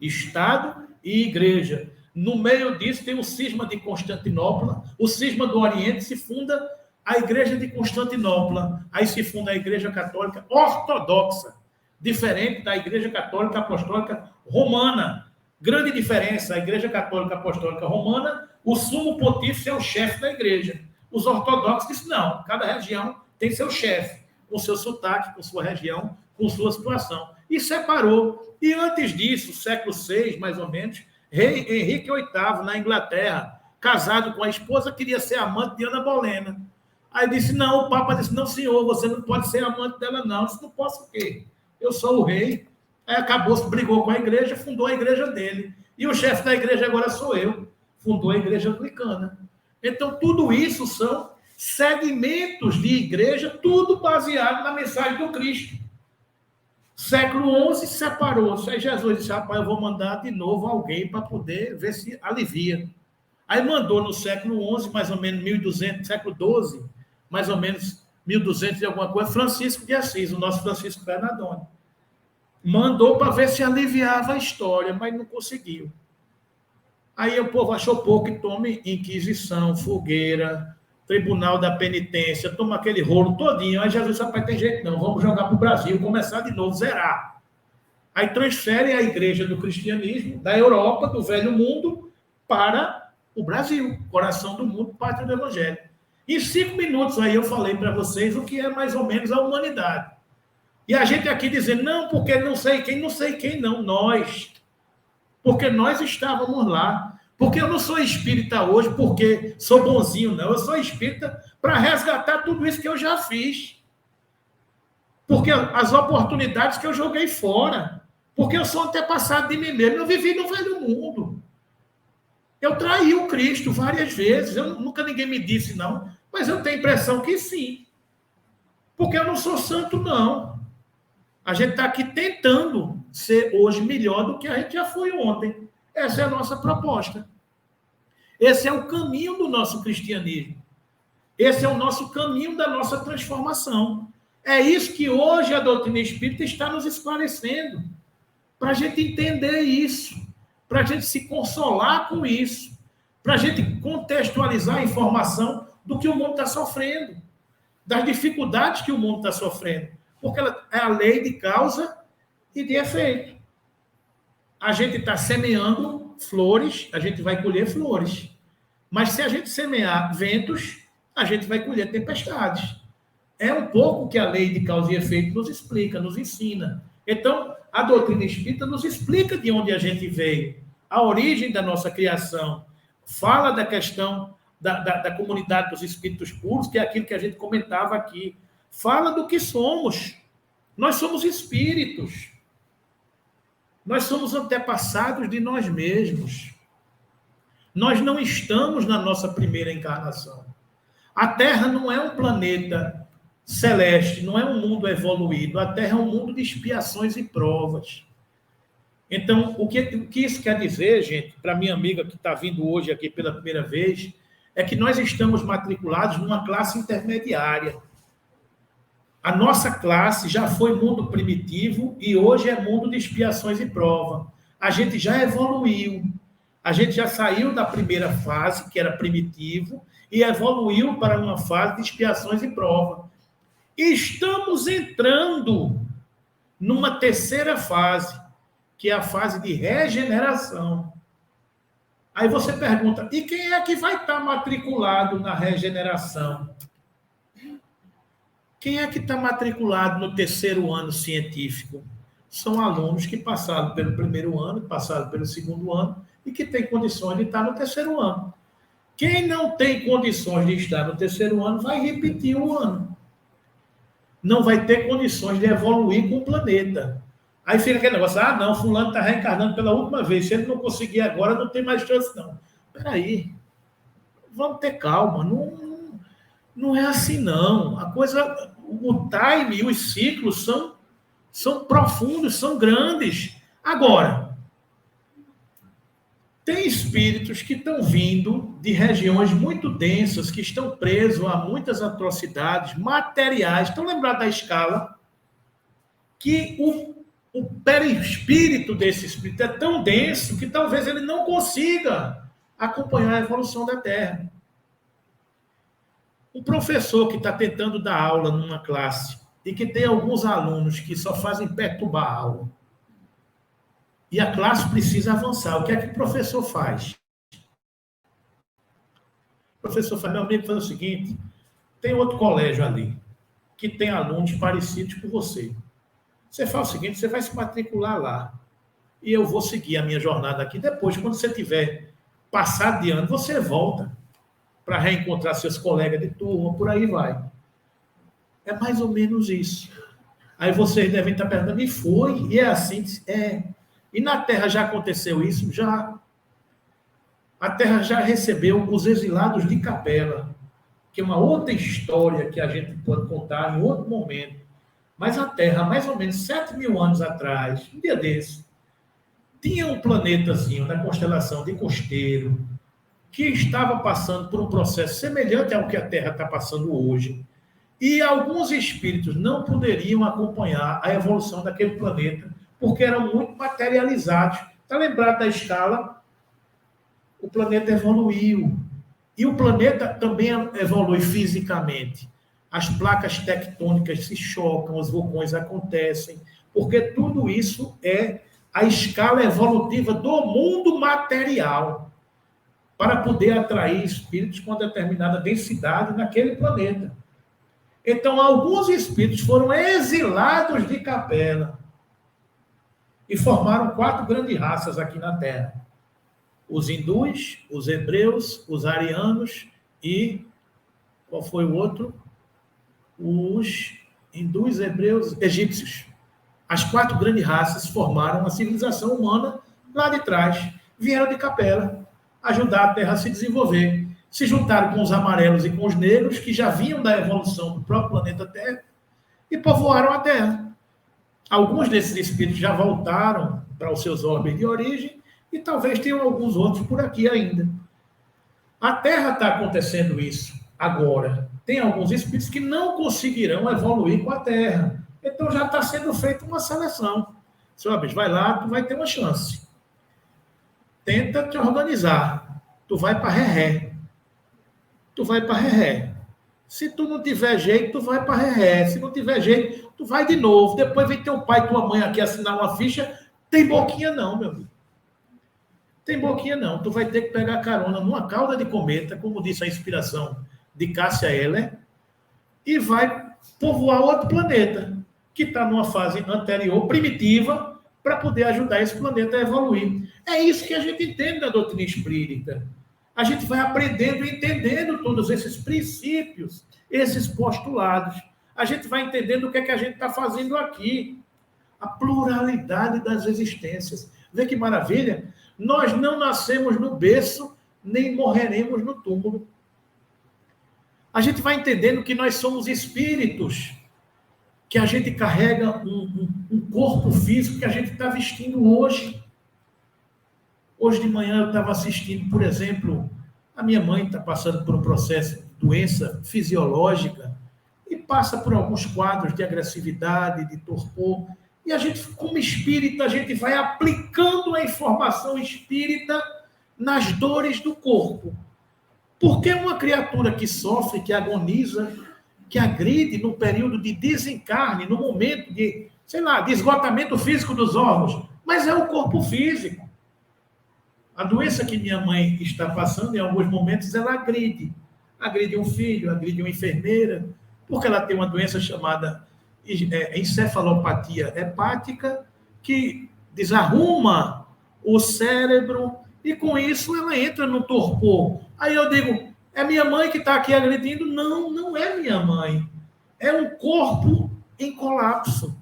Estado e igreja. No meio disso tem o cisma de Constantinopla, o cisma do Oriente, se funda a Igreja de Constantinopla. Aí se funda a Igreja Católica Ortodoxa, diferente da Igreja Católica Apostólica Romana. Grande diferença, a Igreja Católica Apostólica Romana, o sumo pontífice é o chefe da igreja. Os ortodoxos dizem, não, cada região tem seu chefe, com seu sotaque, com sua região, com sua situação. E separou. E antes disso, século VI, mais ou menos, rei Henrique VIII, na Inglaterra, casado com a esposa, queria ser amante de Ana Bolena. Aí disse, não, o Papa disse, não, senhor, você não pode ser amante dela, não. Eu disse, não posso o quê? Eu sou o rei. Aí acabou, brigou com a igreja, fundou a igreja dele. E o chefe da igreja agora sou eu. Fundou a igreja anglicana. Então, tudo isso são segmentos de igreja, tudo baseado na mensagem do Cristo. Século XI separou-se. Aí Jesus disse, rapaz, eu vou mandar de novo alguém para poder ver se alivia. Aí mandou no século XI, mais ou menos 1200, século XII, mais ou menos 1200 e alguma coisa, Francisco de Assis, o nosso Francisco Bernardone. Mandou para ver se aliviava a história, mas não conseguiu. Aí o povo achou pouco e tome Inquisição, fogueira, Tribunal da Penitência, toma aquele rolo todinho. Aí Jesus disse, rapaz, tem jeito não, vamos jogar para o Brasil, começar de novo, zerar. Aí transfere a igreja do cristianismo da Europa, do velho mundo, para o Brasil, coração do mundo, pátria do evangelho. Em 5 minutos aí eu falei para vocês o que é mais ou menos a humanidade. E a gente aqui dizendo, não, porque não sei quem não, nós. Porque nós estávamos lá. Porque eu não sou espírita hoje porque sou bonzinho, não. Eu sou espírita para resgatar tudo isso que eu já fiz. Porque as oportunidades que eu joguei fora. Porque eu sou antepassado de mim mesmo. Eu vivi no velho mundo. Eu traí o Cristo várias vezes. Nunca ninguém me disse não. Mas eu tenho a impressão que sim. Porque eu não sou santo, não. A gente está aqui tentando ser hoje melhor do que a gente já foi ontem. Essa é a nossa proposta. Esse é o caminho do nosso cristianismo. Esse é o nosso caminho da nossa transformação. É isso que hoje a doutrina espírita está nos esclarecendo. Para a gente entender isso. Para a gente se consolar com isso. Para a gente contextualizar a informação do que o mundo está sofrendo. Das dificuldades que o mundo está sofrendo. Porque ela é a lei de causa e de efeito. A gente está semeando flores, a gente vai colher flores. Mas se a gente semear ventos, a gente vai colher tempestades. É um pouco que a lei de causa e efeito nos explica, nos ensina. Então, a doutrina espírita nos explica de onde a gente veio, a origem da nossa criação. Fala da questão da comunidade dos espíritos puros, que é aquilo que a gente comentava aqui. Fala do que somos. Nós somos espíritos. Nós somos antepassados de nós mesmos. Nós não estamos na nossa primeira encarnação. A Terra não é um planeta celeste, não é um mundo evoluído. A Terra é um mundo de expiações e provas. Então, o que isso quer dizer, gente, para minha amiga que está vindo hoje aqui pela primeira vez, é que nós estamos matriculados numa classe intermediária. A nossa classe já foi mundo primitivo e hoje é mundo de expiações e prova. A gente já evoluiu. A gente já saiu da primeira fase, que era primitivo, e evoluiu para uma fase de expiações e prova. E estamos entrando numa terceira fase, que é a fase de regeneração. Aí você pergunta, e quem é que vai estar matriculado na regeneração? Quem é que está matriculado no terceiro ano científico? São alunos que passaram pelo primeiro ano, passaram pelo segundo ano, e que têm condições de estar no terceiro ano. Quem não tem condições de estar no terceiro ano vai repetir o ano. Não vai ter condições de evoluir com o planeta. Aí fica aquele negócio, não, fulano está reencarnando pela última vez, se ele não conseguir agora, não tem mais chance, não. Espera aí, vamos ter calma, não é assim, não. A coisa, o time e os ciclos são profundos, são grandes. Agora, tem espíritos que estão vindo de regiões muito densas, que estão presos a muitas atrocidades materiais. Estão lembrados da escala? Que o perispírito desse espírito é tão denso que talvez ele não consiga acompanhar a evolução da Terra. Um professor que está tentando dar aula numa classe e que tem alguns alunos que só fazem perturbar a aula, e a classe precisa avançar, o que é que o professor faz? O professor faz, meu amigo, faz o seguinte, tem outro colégio ali, que tem alunos parecidos com você. Você faz o seguinte, você vai se matricular lá, e eu vou seguir a minha jornada aqui. Depois, quando você tiver passado de ano, você volta para reencontrar seus colegas de turma, por aí vai. É mais ou menos isso. Aí vocês devem estar perguntando, e foi? E é assim? É. E na Terra já aconteceu isso? Já. A Terra já recebeu os exilados de Capela, que é uma outra história que a gente pode contar em outro momento. Mas a Terra, mais ou menos 7.000 anos atrás, um dia desse, tinha um planetazinho na constelação de Costeiro, que estava passando por um processo semelhante ao que a Terra está passando hoje. E alguns espíritos não poderiam acompanhar a evolução daquele planeta, porque eram muito materializados. Está lembrado da escala? O planeta evoluiu. E o planeta também evolui fisicamente. As placas tectônicas se chocam, os vulcões acontecem, porque tudo isso é a escala evolutiva do mundo material, para poder atrair espíritos com determinada densidade naquele planeta. Então, alguns espíritos foram exilados de Capela e formaram 4 grandes raças aqui na Terra. Os hindus, os hebreus, os arianos e... qual foi o outro? Os hindus, hebreus, egípcios. As 4 grandes raças formaram a civilização humana lá de trás. Vieram de Capela ajudar a Terra a se desenvolver. Se juntaram com os amarelos e com os negros, que já vinham da evolução do próprio planeta Terra, e povoaram a Terra. Alguns desses espíritos já voltaram para os seus orbes de origem, e talvez tenham alguns outros por aqui ainda. A Terra está acontecendo isso agora. Tem alguns espíritos que não conseguirão evoluir com a Terra. Então já está sendo feita uma seleção. Seu bicho, vai lá, tu vai ter uma chance. Tenta te organizar. Tu vai para Ré. Tu vai para Ré. Se tu não tiver jeito, tu vai para Ré. Se não tiver jeito, tu vai de novo. Depois vem teu pai e tua mãe aqui assinar uma ficha. Tem boquinha não, meu amigo. Tem boquinha não. Tu vai ter que pegar carona numa cauda de cometa, como disse a inspiração de Cássia Eller, e vai povoar outro planeta, que está numa fase anterior, primitiva, para poder ajudar esse planeta a evoluir. É isso que a gente entende da doutrina espírita. A gente vai aprendendo e entendendo todos esses princípios, esses postulados. A gente vai entendendo o que é que a gente está fazendo aqui. A pluralidade das existências. Vê que maravilha? Nós não nascemos no berço, nem morreremos no túmulo. A gente vai entendendo que nós somos espíritos, que a gente carrega um corpo físico que a gente está vestindo hoje. Hoje de manhã eu estava assistindo, por exemplo, a minha mãe está passando por um processo de doença fisiológica e passa por alguns quadros de agressividade, de torpor. E a gente, como espírita, a gente vai aplicando a informação espírita nas dores do corpo. Porque uma criatura que sofre, que agoniza, que agride no período de desencarne, no momento de, sei lá, de esgotamento físico dos órgãos, mas é o corpo físico. A doença que minha mãe está passando, em alguns momentos, ela agride. Agride um filho, agride uma enfermeira, porque ela tem uma doença chamada encefalopatia hepática, que desarruma o cérebro, e com isso ela entra no torpor. Aí eu digo, é minha mãe que está aqui agredindo? Não, não é minha mãe. É um corpo em colapso.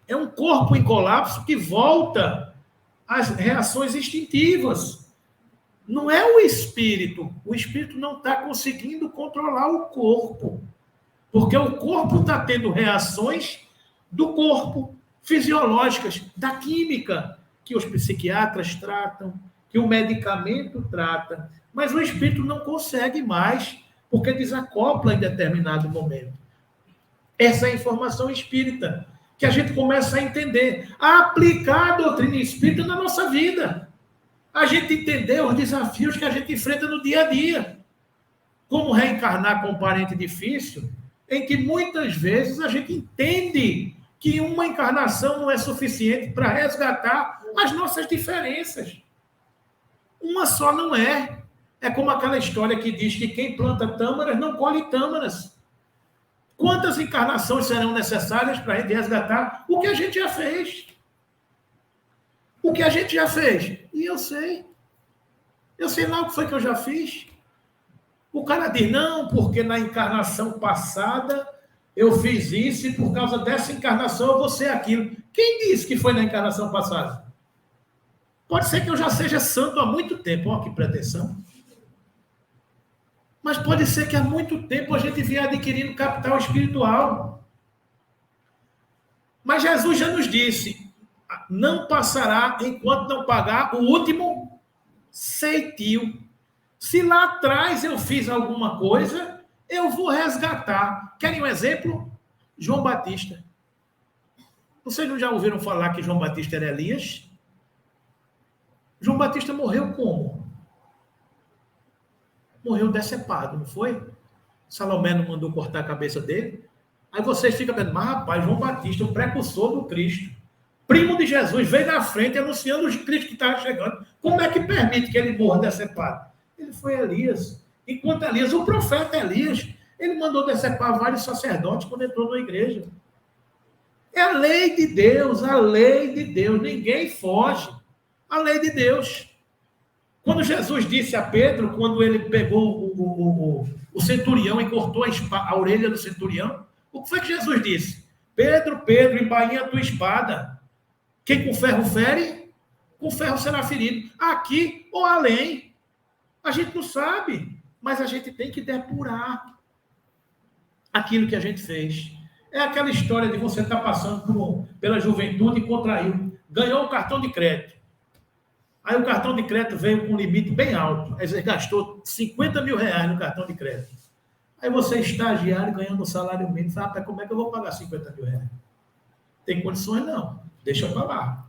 É um corpo em colapso que volta às reações instintivas. Não é o espírito. O espírito não está conseguindo controlar o corpo. Porque o corpo está tendo reações do corpo, fisiológicas, da química, que os psiquiatras tratam, que o medicamento trata, mas o espírito não consegue mais, porque desacopla em determinado momento. Essa é a informação espírita, que a gente começa a entender, a aplicar a doutrina espírita na nossa vida. A gente entender os desafios que a gente enfrenta no dia a dia. Como reencarnar com um parente difícil, em que muitas vezes a gente entende que uma encarnação não é suficiente para resgatar as nossas diferenças. Uma só não é. É como aquela história que diz que quem planta tâmaras não colhe tâmaras. Quantas encarnações serão necessárias para a gente resgatar o que a gente já fez? O que a gente já fez? E eu sei. Eu sei lá o que foi que eu já fiz. O cara diz, não, porque na encarnação passada eu fiz isso e por causa dessa encarnação eu vou ser aquilo. Quem disse que foi na encarnação passada? Pode ser que eu já seja santo há muito tempo. Olha que pretensão. Mas pode ser que há muito tempo a gente venha adquirindo capital espiritual. Mas Jesus já nos disse, não passará enquanto não pagar o último ceitil. Se lá atrás eu fiz alguma coisa, eu vou resgatar. Querem um exemplo? João Batista. Vocês não já ouviram falar que João Batista era Elias? João Batista morreu como? Morreu decepado, não foi? Salomé não mandou cortar a cabeça dele? Aí vocês ficam pensando, mas rapaz, João Batista, o precursor do Cristo, primo de Jesus, veio na frente anunciando o Cristo que estava chegando. Como é que permite que ele morra decepado? Ele foi Elias. Enquanto Elias, o profeta Elias, ele mandou decepar vários sacerdotes quando entrou na igreja. É a lei de Deus, a lei de Deus. Ninguém foge. A lei de Deus. Quando Jesus disse a Pedro, quando ele pegou o centurião e cortou a orelha do centurião, o que foi que Jesus disse? Pedro, Pedro, embainha a tua espada. Quem com ferro fere, com ferro será ferido. Aqui ou além. A gente não sabe, mas a gente tem que depurar aquilo que a gente fez. É aquela história de você estar passando pela juventude e contraiu, ganhou um cartão de crédito. Aí o cartão de crédito veio com um limite bem alto. Aí você gastou 50 mil reais no cartão de crédito. Aí você é estagiário ganhando um salário mínimo. Fala, rapaz, como é que eu vou pagar 50 mil reais? Tem condições não. Deixa para lá.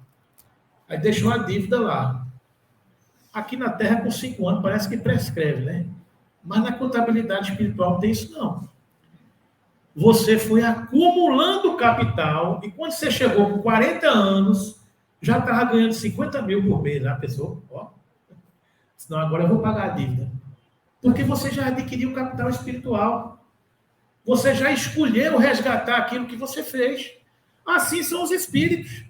Aí deixou a dívida lá. Aqui na Terra, com 5 anos, parece que prescreve, né? Mas na contabilidade espiritual não tem isso, não. Você foi acumulando capital e quando você chegou com 40 anos, já estava ganhando 50 mil por mês. A pessoa, ó, senão agora eu vou pagar a dívida. Porque você já adquiriu capital espiritual. Você já escolheu resgatar aquilo que você fez. Assim são os espíritos.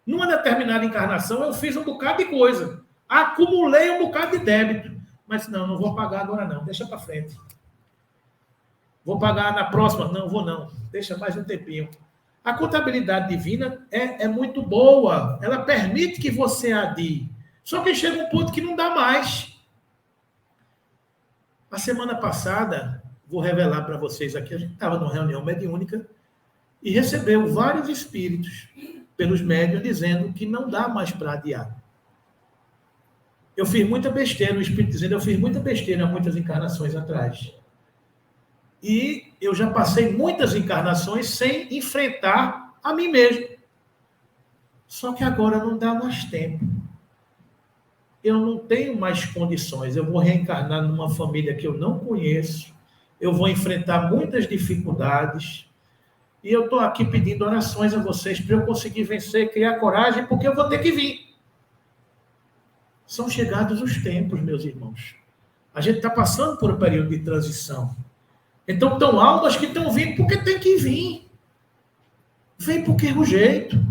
Numa determinada encarnação, eu fiz um bocado de coisa. Acumulei um bocado de débito. Mas não vou pagar agora não. Deixa para frente. Vou pagar na próxima? Não, vou não. Deixa mais um tempinho. A contabilidade divina é muito boa, ela permite que você adie. Só que chega um ponto que não dá mais. A semana passada, vou revelar para vocês aqui, a gente estava numa reunião mediúnica e recebeu vários espíritos pelos médiuns dizendo que não dá mais para adiar. Eu fiz muita besteira, o espírito dizendo, eu fiz muita besteira muitas encarnações atrás. E eu já passei muitas encarnações sem enfrentar a mim mesmo. Só que agora não dá mais tempo. Eu não tenho mais condições. Eu vou reencarnar numa família que eu não conheço. Eu vou enfrentar muitas dificuldades. E eu estou aqui pedindo orações a vocês para eu conseguir vencer, criar coragem, porque eu vou ter que vir. São chegados os tempos, meus irmãos. A gente está passando por um período de transição. Então, estão almas que estão vindo porque tem que vir. Vem porque é o jeito.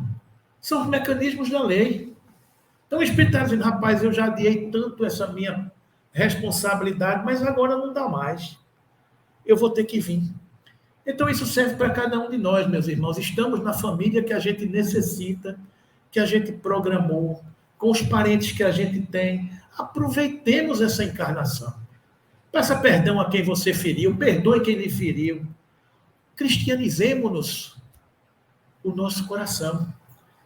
São os mecanismos da lei. Então, o Espírito está dizendo, rapaz, eu já adiei tanto essa minha responsabilidade, mas agora não dá mais. Eu vou ter que vir. Então, isso serve para cada um de nós, meus irmãos. Estamos na família que a gente necessita, que a gente programou, com os parentes que a gente tem. Aproveitemos essa encarnação. Peça perdão a quem você feriu, perdoe quem lhe feriu. Cristianizemos-nos o nosso coração.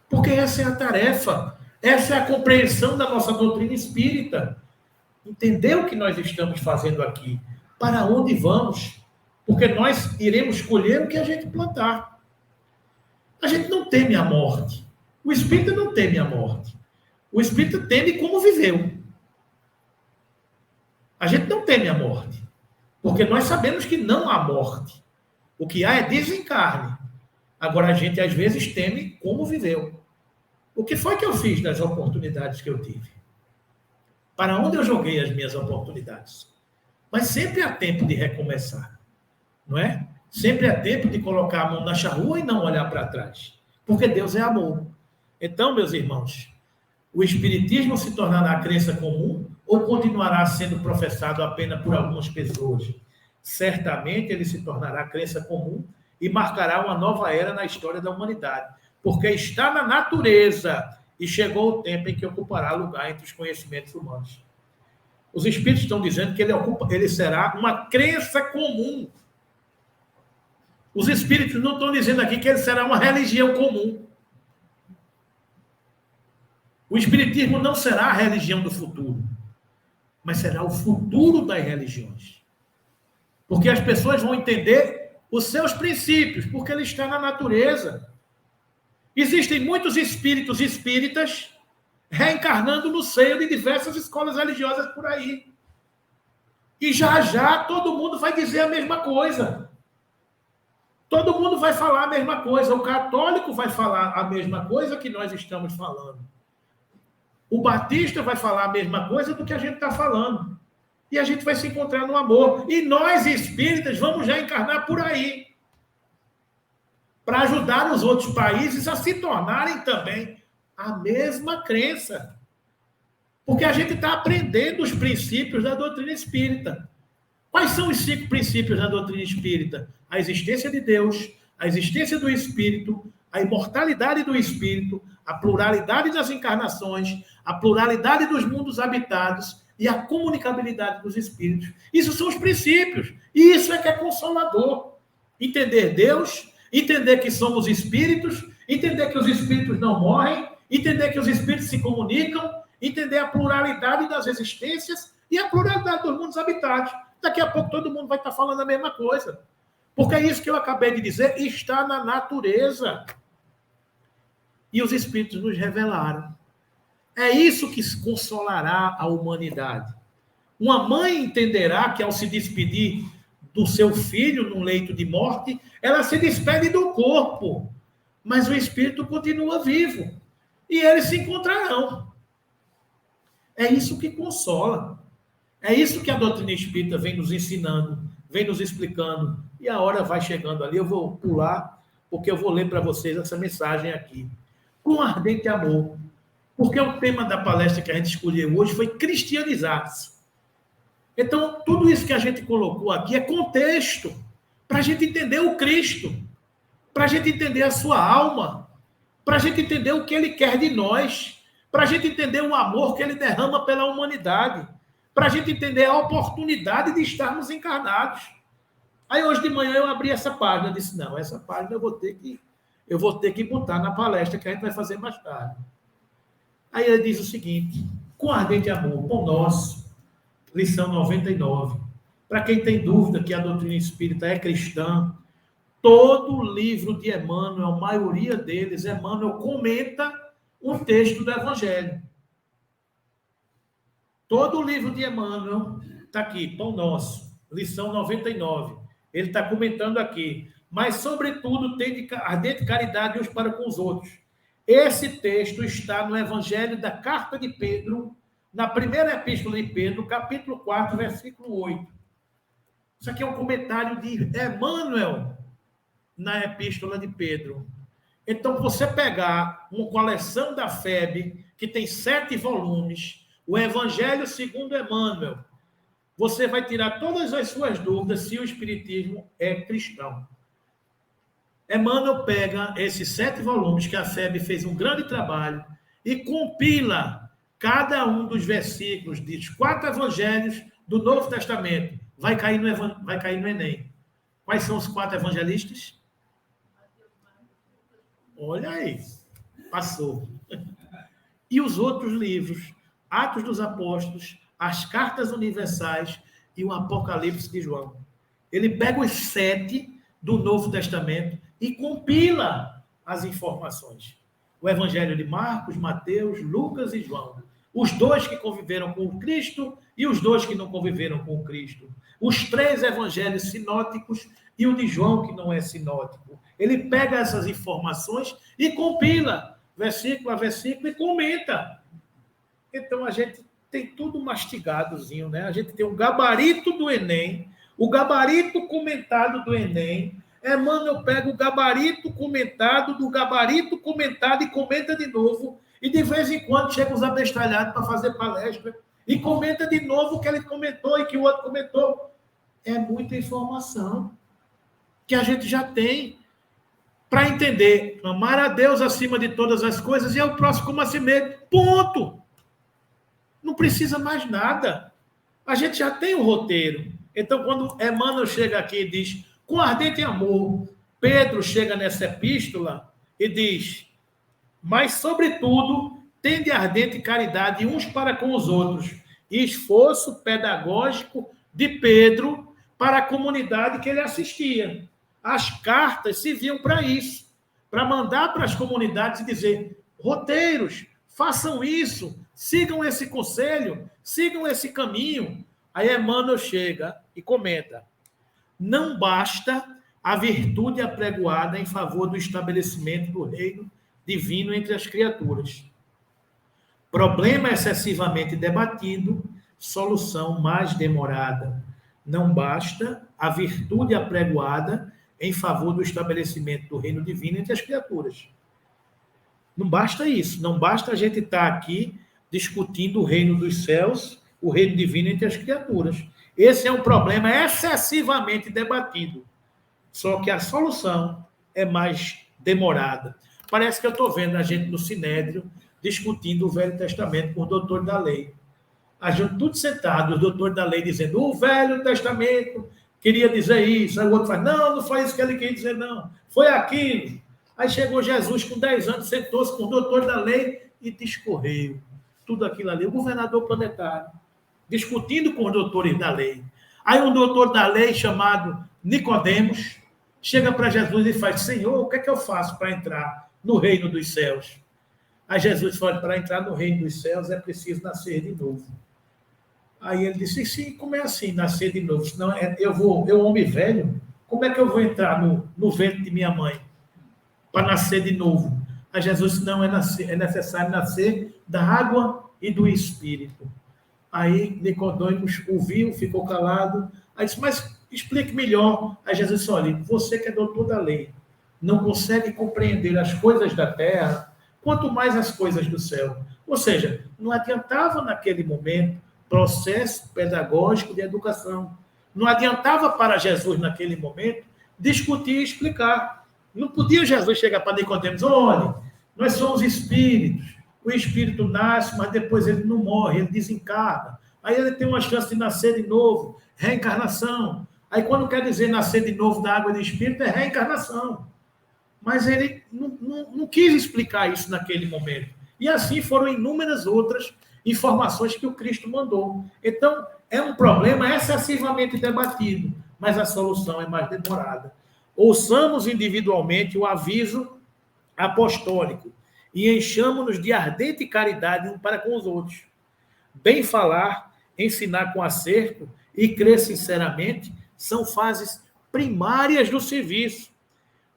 Porque essa é a tarefa, essa é a compreensão da nossa doutrina espírita. Entender o que nós estamos fazendo aqui, para onde vamos, porque nós iremos colher o que a gente plantar. A gente não teme a morte. O espírita não teme a morte. O espírita teme como viveu. A gente não teme a morte, porque nós sabemos que não há morte. O que há é desencarne. Agora, a gente, às vezes, teme como viveu. O que foi que eu fiz nas oportunidades que eu tive? Para onde eu joguei as minhas oportunidades? Mas sempre há tempo de recomeçar, não é? Sempre há tempo de colocar a mão na charrua e não olhar para trás, porque Deus é amor. Então, meus irmãos, o espiritismo se tornará crença comum ou continuará sendo professado apenas por algumas pessoas? Certamente ele se tornará crença comum e marcará uma nova era na história da humanidade, porque está na natureza e chegou o tempo em que ocupará lugar entre os conhecimentos humanos. Os espíritos estão dizendo que ele será uma crença comum. Os espíritos não estão dizendo aqui que ele será uma religião comum. O espiritismo não será a religião do futuro, mas será o futuro das religiões. Porque as pessoas vão entender os seus princípios, porque ele está na natureza. Existem muitos espíritos espíritas reencarnando no seio de diversas escolas religiosas por aí. E já todo mundo vai dizer a mesma coisa. Todo mundo vai falar a mesma coisa. O católico vai falar a mesma coisa que nós estamos falando. O batista vai falar a mesma coisa do que a gente está falando. E a gente vai se encontrar no amor. E nós, espíritas, vamos já encarnar por aí. Para ajudar os outros países a se tornarem também a mesma crença. Porque a gente está aprendendo os princípios da doutrina espírita. Quais são os 5 princípios da doutrina espírita? A existência de Deus, a existência do espírito, a imortalidade do espírito, a pluralidade das encarnações, a pluralidade dos mundos habitados e a comunicabilidade dos espíritos. Isso são os princípios. E isso é que é consolador. Entender Deus, entender que somos espíritos, entender que os espíritos não morrem, entender que os espíritos se comunicam, entender a pluralidade das existências e a pluralidade dos mundos habitados. Daqui a pouco todo mundo vai estar falando a mesma coisa. Porque é isso que eu acabei de dizer, está na natureza. E os espíritos nos revelaram. É isso que consolará a humanidade. Uma mãe entenderá que ao se despedir do seu filho num leito de morte, ela se despede do corpo, mas o espírito continua vivo. E eles se encontrarão. É isso que consola. É isso que a doutrina espírita vem nos ensinando, vem nos explicando. E a hora vai chegando ali, eu vou pular, porque eu vou ler para vocês essa mensagem aqui. Com ardente amor. Porque o tema da palestra que a gente escolheu hoje foi cristianizar-se. Então, tudo isso que a gente colocou aqui é contexto para a gente entender o Cristo. para a gente entender a sua alma, para a gente entender o que ele quer de nós, para a gente entender o amor que ele derrama pela humanidade, para a gente entender a oportunidade de estarmos encarnados. Aí hoje de manhã eu abri essa página e disse, não, essa página eu vou ter que botar na palestra que a gente vai fazer mais tarde. Aí ele diz o seguinte, com ardente amor, pão nosso, lição 99. Para quem tem dúvida que a doutrina espírita é cristã, todo o livro de Emmanuel, a maioria deles, Emmanuel comenta um texto do Evangelho. Todo o livro de Emmanuel está aqui, Pão Nosso, lição 99. Ele está comentando aqui. Mas, sobretudo, tem ardente caridade uns para com os outros. Esse texto está no Evangelho da Carta de Pedro, na primeira epístola de Pedro, capítulo 4, versículo 8. Isso aqui é um comentário de Emmanuel na epístola de Pedro. Então, você pegar uma coleção da FEB, que tem 7 volumes, o Evangelho segundo Emmanuel, você vai tirar todas as suas dúvidas se o Espiritismo é cristão. Emmanuel pega esses 7 volumes, que a FEB fez um grande trabalho, e compila cada um dos versículos dos 4 evangelhos do Novo Testamento. Vai cair no Enem. Quais são os 4 evangelistas? Olha aí, passou. E os outros livros, Atos dos Apóstolos, as Cartas Universais e o Apocalipse de João. Ele pega os 7 do Novo Testamento e compila as informações. O Evangelho de Marcos, Mateus, Lucas e João. Os 2 que conviveram com o Cristo e os 2 que não conviveram com o Cristo. Os 3 evangelhos sinóticos e o de João, que não é sinótico. Ele pega essas informações e compila, versículo a versículo, e comenta. Então, a gente tem tudo mastigadozinho, né? A gente tem um gabarito do Enem, o gabarito comentado do Enem. Emmanuel pega o gabarito comentado do gabarito comentado e comenta de novo. E, de vez em quando, chega os abestalhados para fazer palestra e comenta de novo o que ele comentou e que o outro comentou. É muita informação que a gente já tem para entender. Amar a Deus acima de todas as coisas e ao próximo como a si mesmo. Ponto! Não precisa mais nada. A gente já tem o roteiro. Então, quando Emmanuel chega aqui e diz, com ardente amor, Pedro chega nessa epístola e diz, mas, sobretudo, tende ardente caridade uns para com os outros, e esforço pedagógico de Pedro para a comunidade que ele assistia. As cartas serviam para isso, para mandar para as comunidades e dizer, roteiros, façam isso, sigam esse conselho, sigam esse caminho. Aí Emmanuel chega e comenta, não basta a virtude apregoada em favor do estabelecimento do reino divino entre as criaturas. Problema excessivamente debatido, solução mais demorada. Não basta a virtude apregoada em favor do estabelecimento do reino divino entre as criaturas. Não basta isso, não basta a gente estar aqui discutindo o reino dos céus, o reino divino entre as criaturas. Esse é um problema excessivamente debatido. Só que a solução é mais demorada. Parece que eu estou vendo a gente no Sinédrio discutindo o Velho Testamento com o doutor da lei. A gente tudo sentado, o doutor da lei dizendo, o Velho Testamento queria dizer isso. Aí o outro fala, não foi isso que ele queria dizer, não. Foi aquilo. Aí chegou Jesus com 10 anos, sentou-se com o doutor da lei e discorreu. Tudo aquilo ali, o governador planetário, discutindo com os doutores da lei. Aí um doutor da lei chamado Nicodemos chega para Jesus e faz, Senhor, o que é que eu faço para entrar no reino dos céus? Aí Jesus fala, para entrar no reino dos céus é preciso nascer de novo. Aí ele disse, sim, como é assim, nascer de novo? Senão eu homem velho, como é que eu vou entrar no ventre de minha mãe para nascer de novo? Aí Jesus disse, não, é necessário nascer da água e do Espírito. Aí Nicodemos ouviu, ficou calado. Aí disse, mas explique melhor. Aí Jesus disse, olha, você que é doutor da lei, não consegue compreender as coisas da terra, quanto mais as coisas do céu. Ou seja, não adiantava naquele momento processo pedagógico de educação. Não adiantava para Jesus naquele momento discutir e explicar. Não podia Jesus chegar para Nicodemos, olha, nós somos espíritos, o espírito nasce, mas depois ele não morre, ele desencarna. Aí ele tem uma chance de nascer de novo, reencarnação. Aí quando quer dizer nascer de novo da água do espírito, é reencarnação. Mas ele não quis explicar isso naquele momento. E assim foram inúmeras outras informações que o Cristo mandou. Então, é um problema excessivamente debatido, mas a solução é mais demorada. Ouçamos individualmente o aviso apostólico e enchamos-nos de ardente caridade um para com os outros. Bem falar, ensinar com acerto e crer sinceramente são fases primárias do serviço.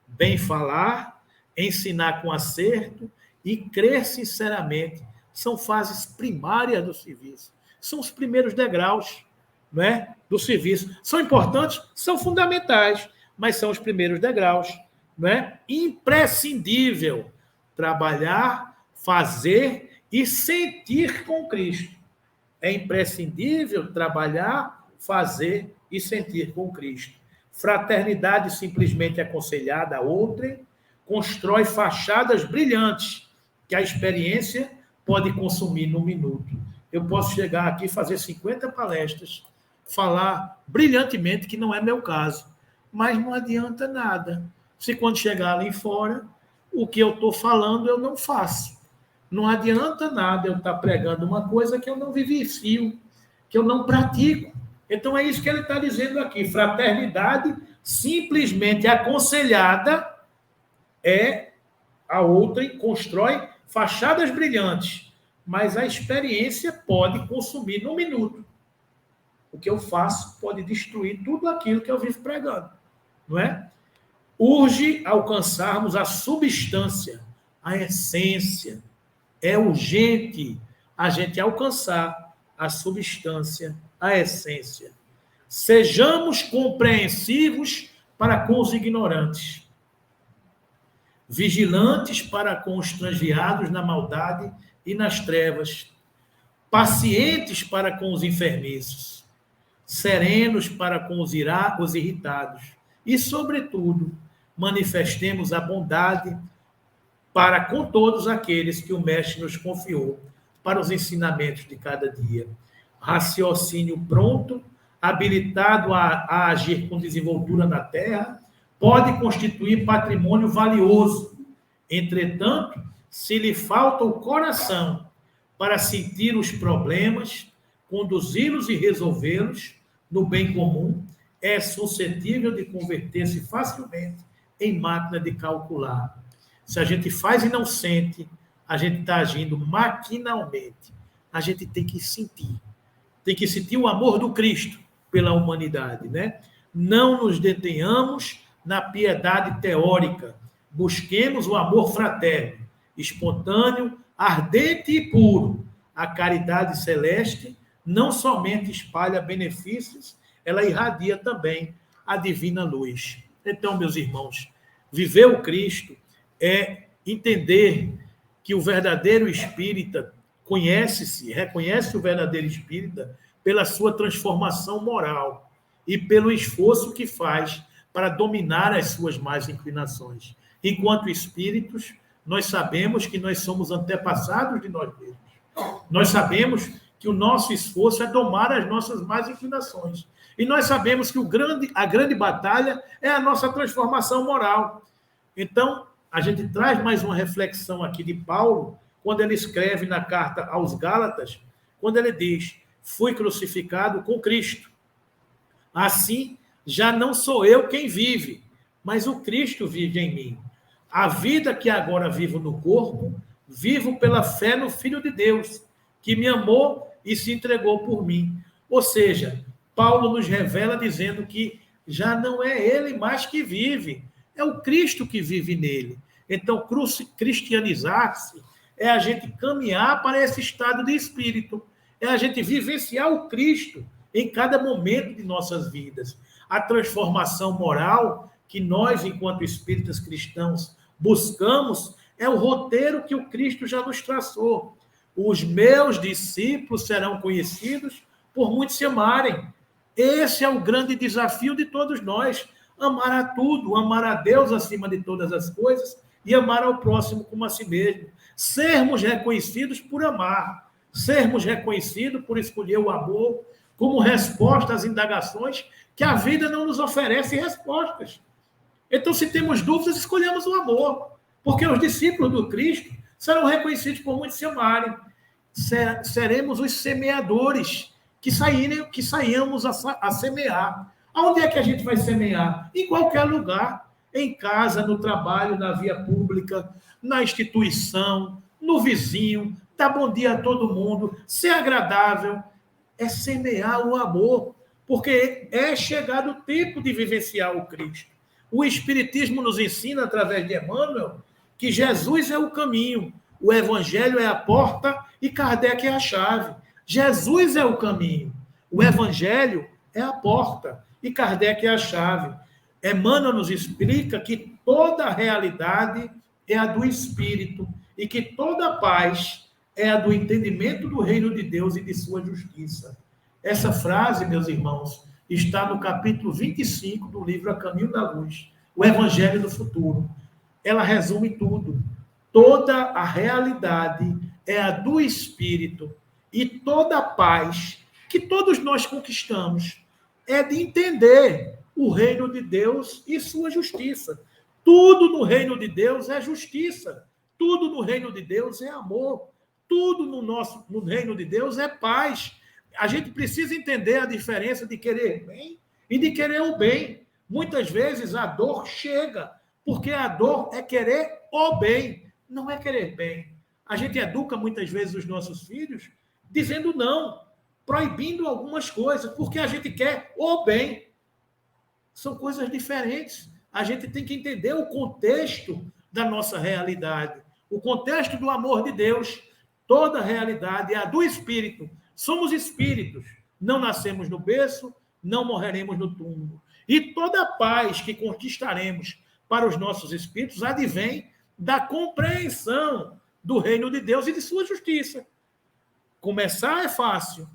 Bem falar, ensinar com acerto e crer sinceramente são fases primárias do serviço. São os primeiros degraus, não é, do serviço. São importantes? São fundamentais, mas são os primeiros degraus. Não é? Imprescindível trabalhar, fazer e sentir com Cristo. É imprescindível trabalhar, fazer e sentir com Cristo. Fraternidade simplesmente aconselhada a outrem constrói fachadas brilhantes que a experiência pode consumir num minuto. Eu posso chegar aqui, fazer 50 palestras, falar brilhantemente, que não é meu caso, mas não adianta nada. Se quando chegar ali fora, o que eu estou falando eu não faço. Não adianta nada eu estar pregando uma coisa que eu não vivencio, que eu não pratico. Então é isso que ele está dizendo aqui. Fraternidade simplesmente aconselhada é a outra e constrói fachadas brilhantes, mas a experiência pode consumir num minuto. O que eu faço pode destruir tudo aquilo que eu vivo pregando, não é? Urge alcançarmos a substância, a essência. É urgente a gente alcançar a substância, a essência. Sejamos compreensivos para com os ignorantes, vigilantes para com os transviados na maldade e nas trevas, pacientes para com os enfermiços, serenos para com os irritados e, sobretudo, manifestemos a bondade para com todos aqueles que o Mestre nos confiou para os ensinamentos de cada dia. Raciocínio pronto, habilitado a agir com desenvoltura na terra, pode constituir patrimônio valioso. Entretanto, se lhe falta o coração para sentir os problemas, conduzi-los e resolvê-los no bem comum, é suscetível de converter-se facilmente em máquina de calcular. Se a gente faz e não sente, a gente está agindo maquinalmente. A gente tem que sentir o amor do Cristo pela humanidade, né? Não nos detenhamos na piedade teórica, busquemos o amor fraterno, espontâneo, ardente e puro. A caridade celeste não somente espalha benefícios, ela irradia também a divina luz. Então, meus irmãos, viver o Cristo é entender que o verdadeiro espírita reconhece o verdadeiro espírita pela sua transformação moral e pelo esforço que faz para dominar as suas más inclinações. Enquanto espíritos, nós sabemos que nós somos antepassados de nós mesmos. Nós sabemos que o nosso esforço é domar as nossas más inclinações. E nós sabemos que a grande batalha é a nossa transformação moral. Então, a gente traz mais uma reflexão aqui de Paulo, quando ele escreve na carta aos Gálatas, quando ele diz: fui crucificado com Cristo. Assim, já não sou eu quem vive, mas o Cristo vive em mim. A vida que agora vivo no corpo, vivo pela fé no Filho de Deus, que me amou e se entregou por mim. Ou seja, Paulo nos revela dizendo que já não é ele mais que vive, é o Cristo que vive nele. Então, cristianizar-se é a gente caminhar para esse estado de espírito, é a gente vivenciar o Cristo em cada momento de nossas vidas. A transformação moral que nós, enquanto espíritas cristãos, buscamos é o roteiro que o Cristo já nos traçou. Os meus discípulos serão conhecidos por muitos se amarem. Esse é o grande desafio de todos nós. amar a tudo, amar a Deus acima de todas as coisas e amar ao próximo como a si mesmo. Sermos reconhecidos por amar, sermos reconhecidos por escolher o amor como resposta às indagações que a vida não nos oferece respostas. Então, se temos dúvidas, escolhemos o amor, porque os discípulos do Cristo serão reconhecidos por muitos se amarem. Seremos os semeadores que saímos a semear. Aonde é que a gente vai semear? Em qualquer lugar, em casa, no trabalho, na via pública, na instituição, no vizinho, dar bom dia a todo mundo, ser agradável, é semear o amor, porque é chegado o tempo de vivenciar o Cristo. O Espiritismo nos ensina, através de Emmanuel, que Jesus é o caminho, o Evangelho é a porta e Kardec é a chave. Jesus é o caminho, o Evangelho é a porta e Kardec é a chave. Emmanuel nos explica que toda a realidade é a do Espírito e que toda paz é a do entendimento do reino de Deus e de sua justiça. Essa frase, meus irmãos, está no capítulo 25 do livro A Caminho da Luz, o Evangelho do Futuro. Ela resume tudo. Toda a realidade é a do Espírito e toda a paz que todos nós conquistamos é de entender o reino de Deus e sua justiça. Tudo no reino de Deus é justiça. Tudo no reino de Deus é amor. Tudo no reino de Deus é paz. A gente precisa entender a diferença de querer bem e de querer o bem. Muitas vezes a dor chega, porque a dor é querer o bem, não é querer bem. A gente educa muitas vezes os nossos filhos dizendo não, proibindo algumas coisas, porque a gente quer o bem. São coisas diferentes. A gente tem que entender o contexto da nossa realidade, o contexto do amor de Deus. Toda a realidade é a do Espírito. Somos espíritos. Não nascemos no berço, não morreremos no túmulo. E toda a paz que conquistaremos para os nossos espíritos advém da compreensão do reino de Deus e de sua justiça. Começar é fácil,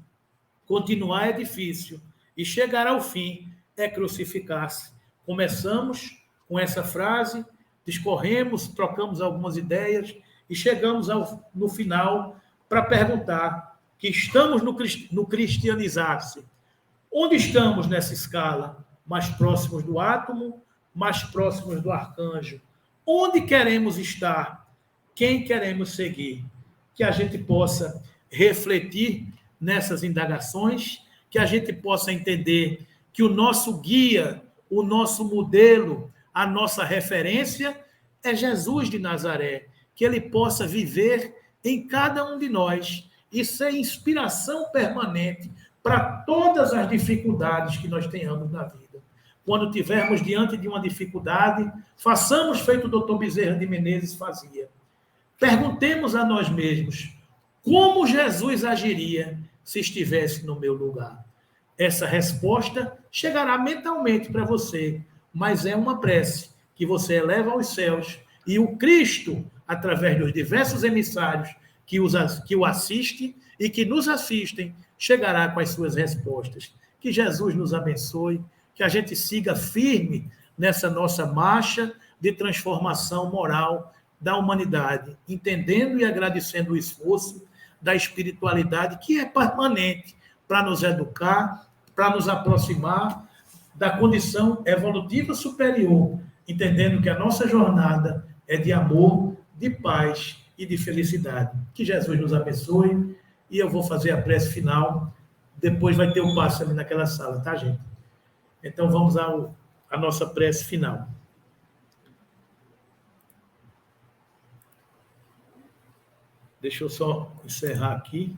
continuar é difícil, e chegar ao fim é crucificar-se. Começamos com essa frase, discorremos, trocamos algumas ideias e chegamos no final para perguntar que estamos no cristianizar-se. Onde estamos nessa escala? Mais próximos do átomo, mais próximos do arcanjo? Onde queremos estar? Quem queremos seguir? Que a gente possa refletir nessas indagações, que a gente possa entender que o nosso guia, o nosso modelo, a nossa referência é Jesus de Nazaré, que ele possa viver em cada um de nós e ser inspiração permanente para todas as dificuldades que nós tenhamos na vida. Quando tivermos diante de uma dificuldade, façamos feito o doutor Bezerra de Menezes fazia. Perguntemos a nós mesmos, como Jesus agiria se estivesse no meu lugar? Essa resposta chegará mentalmente para você, mas é uma prece que você eleva aos céus e o Cristo, através dos diversos emissários que o assistem e que nos assistem, chegará com as suas respostas. Que Jesus nos abençoe, que a gente siga firme nessa nossa marcha de transformação moral da humanidade, entendendo e agradecendo o esforço da espiritualidade que é permanente para nos educar, para nos aproximar da condição evolutiva superior, entendendo que a nossa jornada é de amor, de paz e de felicidade. Que Jesus nos abençoe e eu vou fazer a prece final. Depois vai ter o passe ali naquela sala, tá, gente? Então vamos à nossa prece final. Deixa eu só encerrar aqui.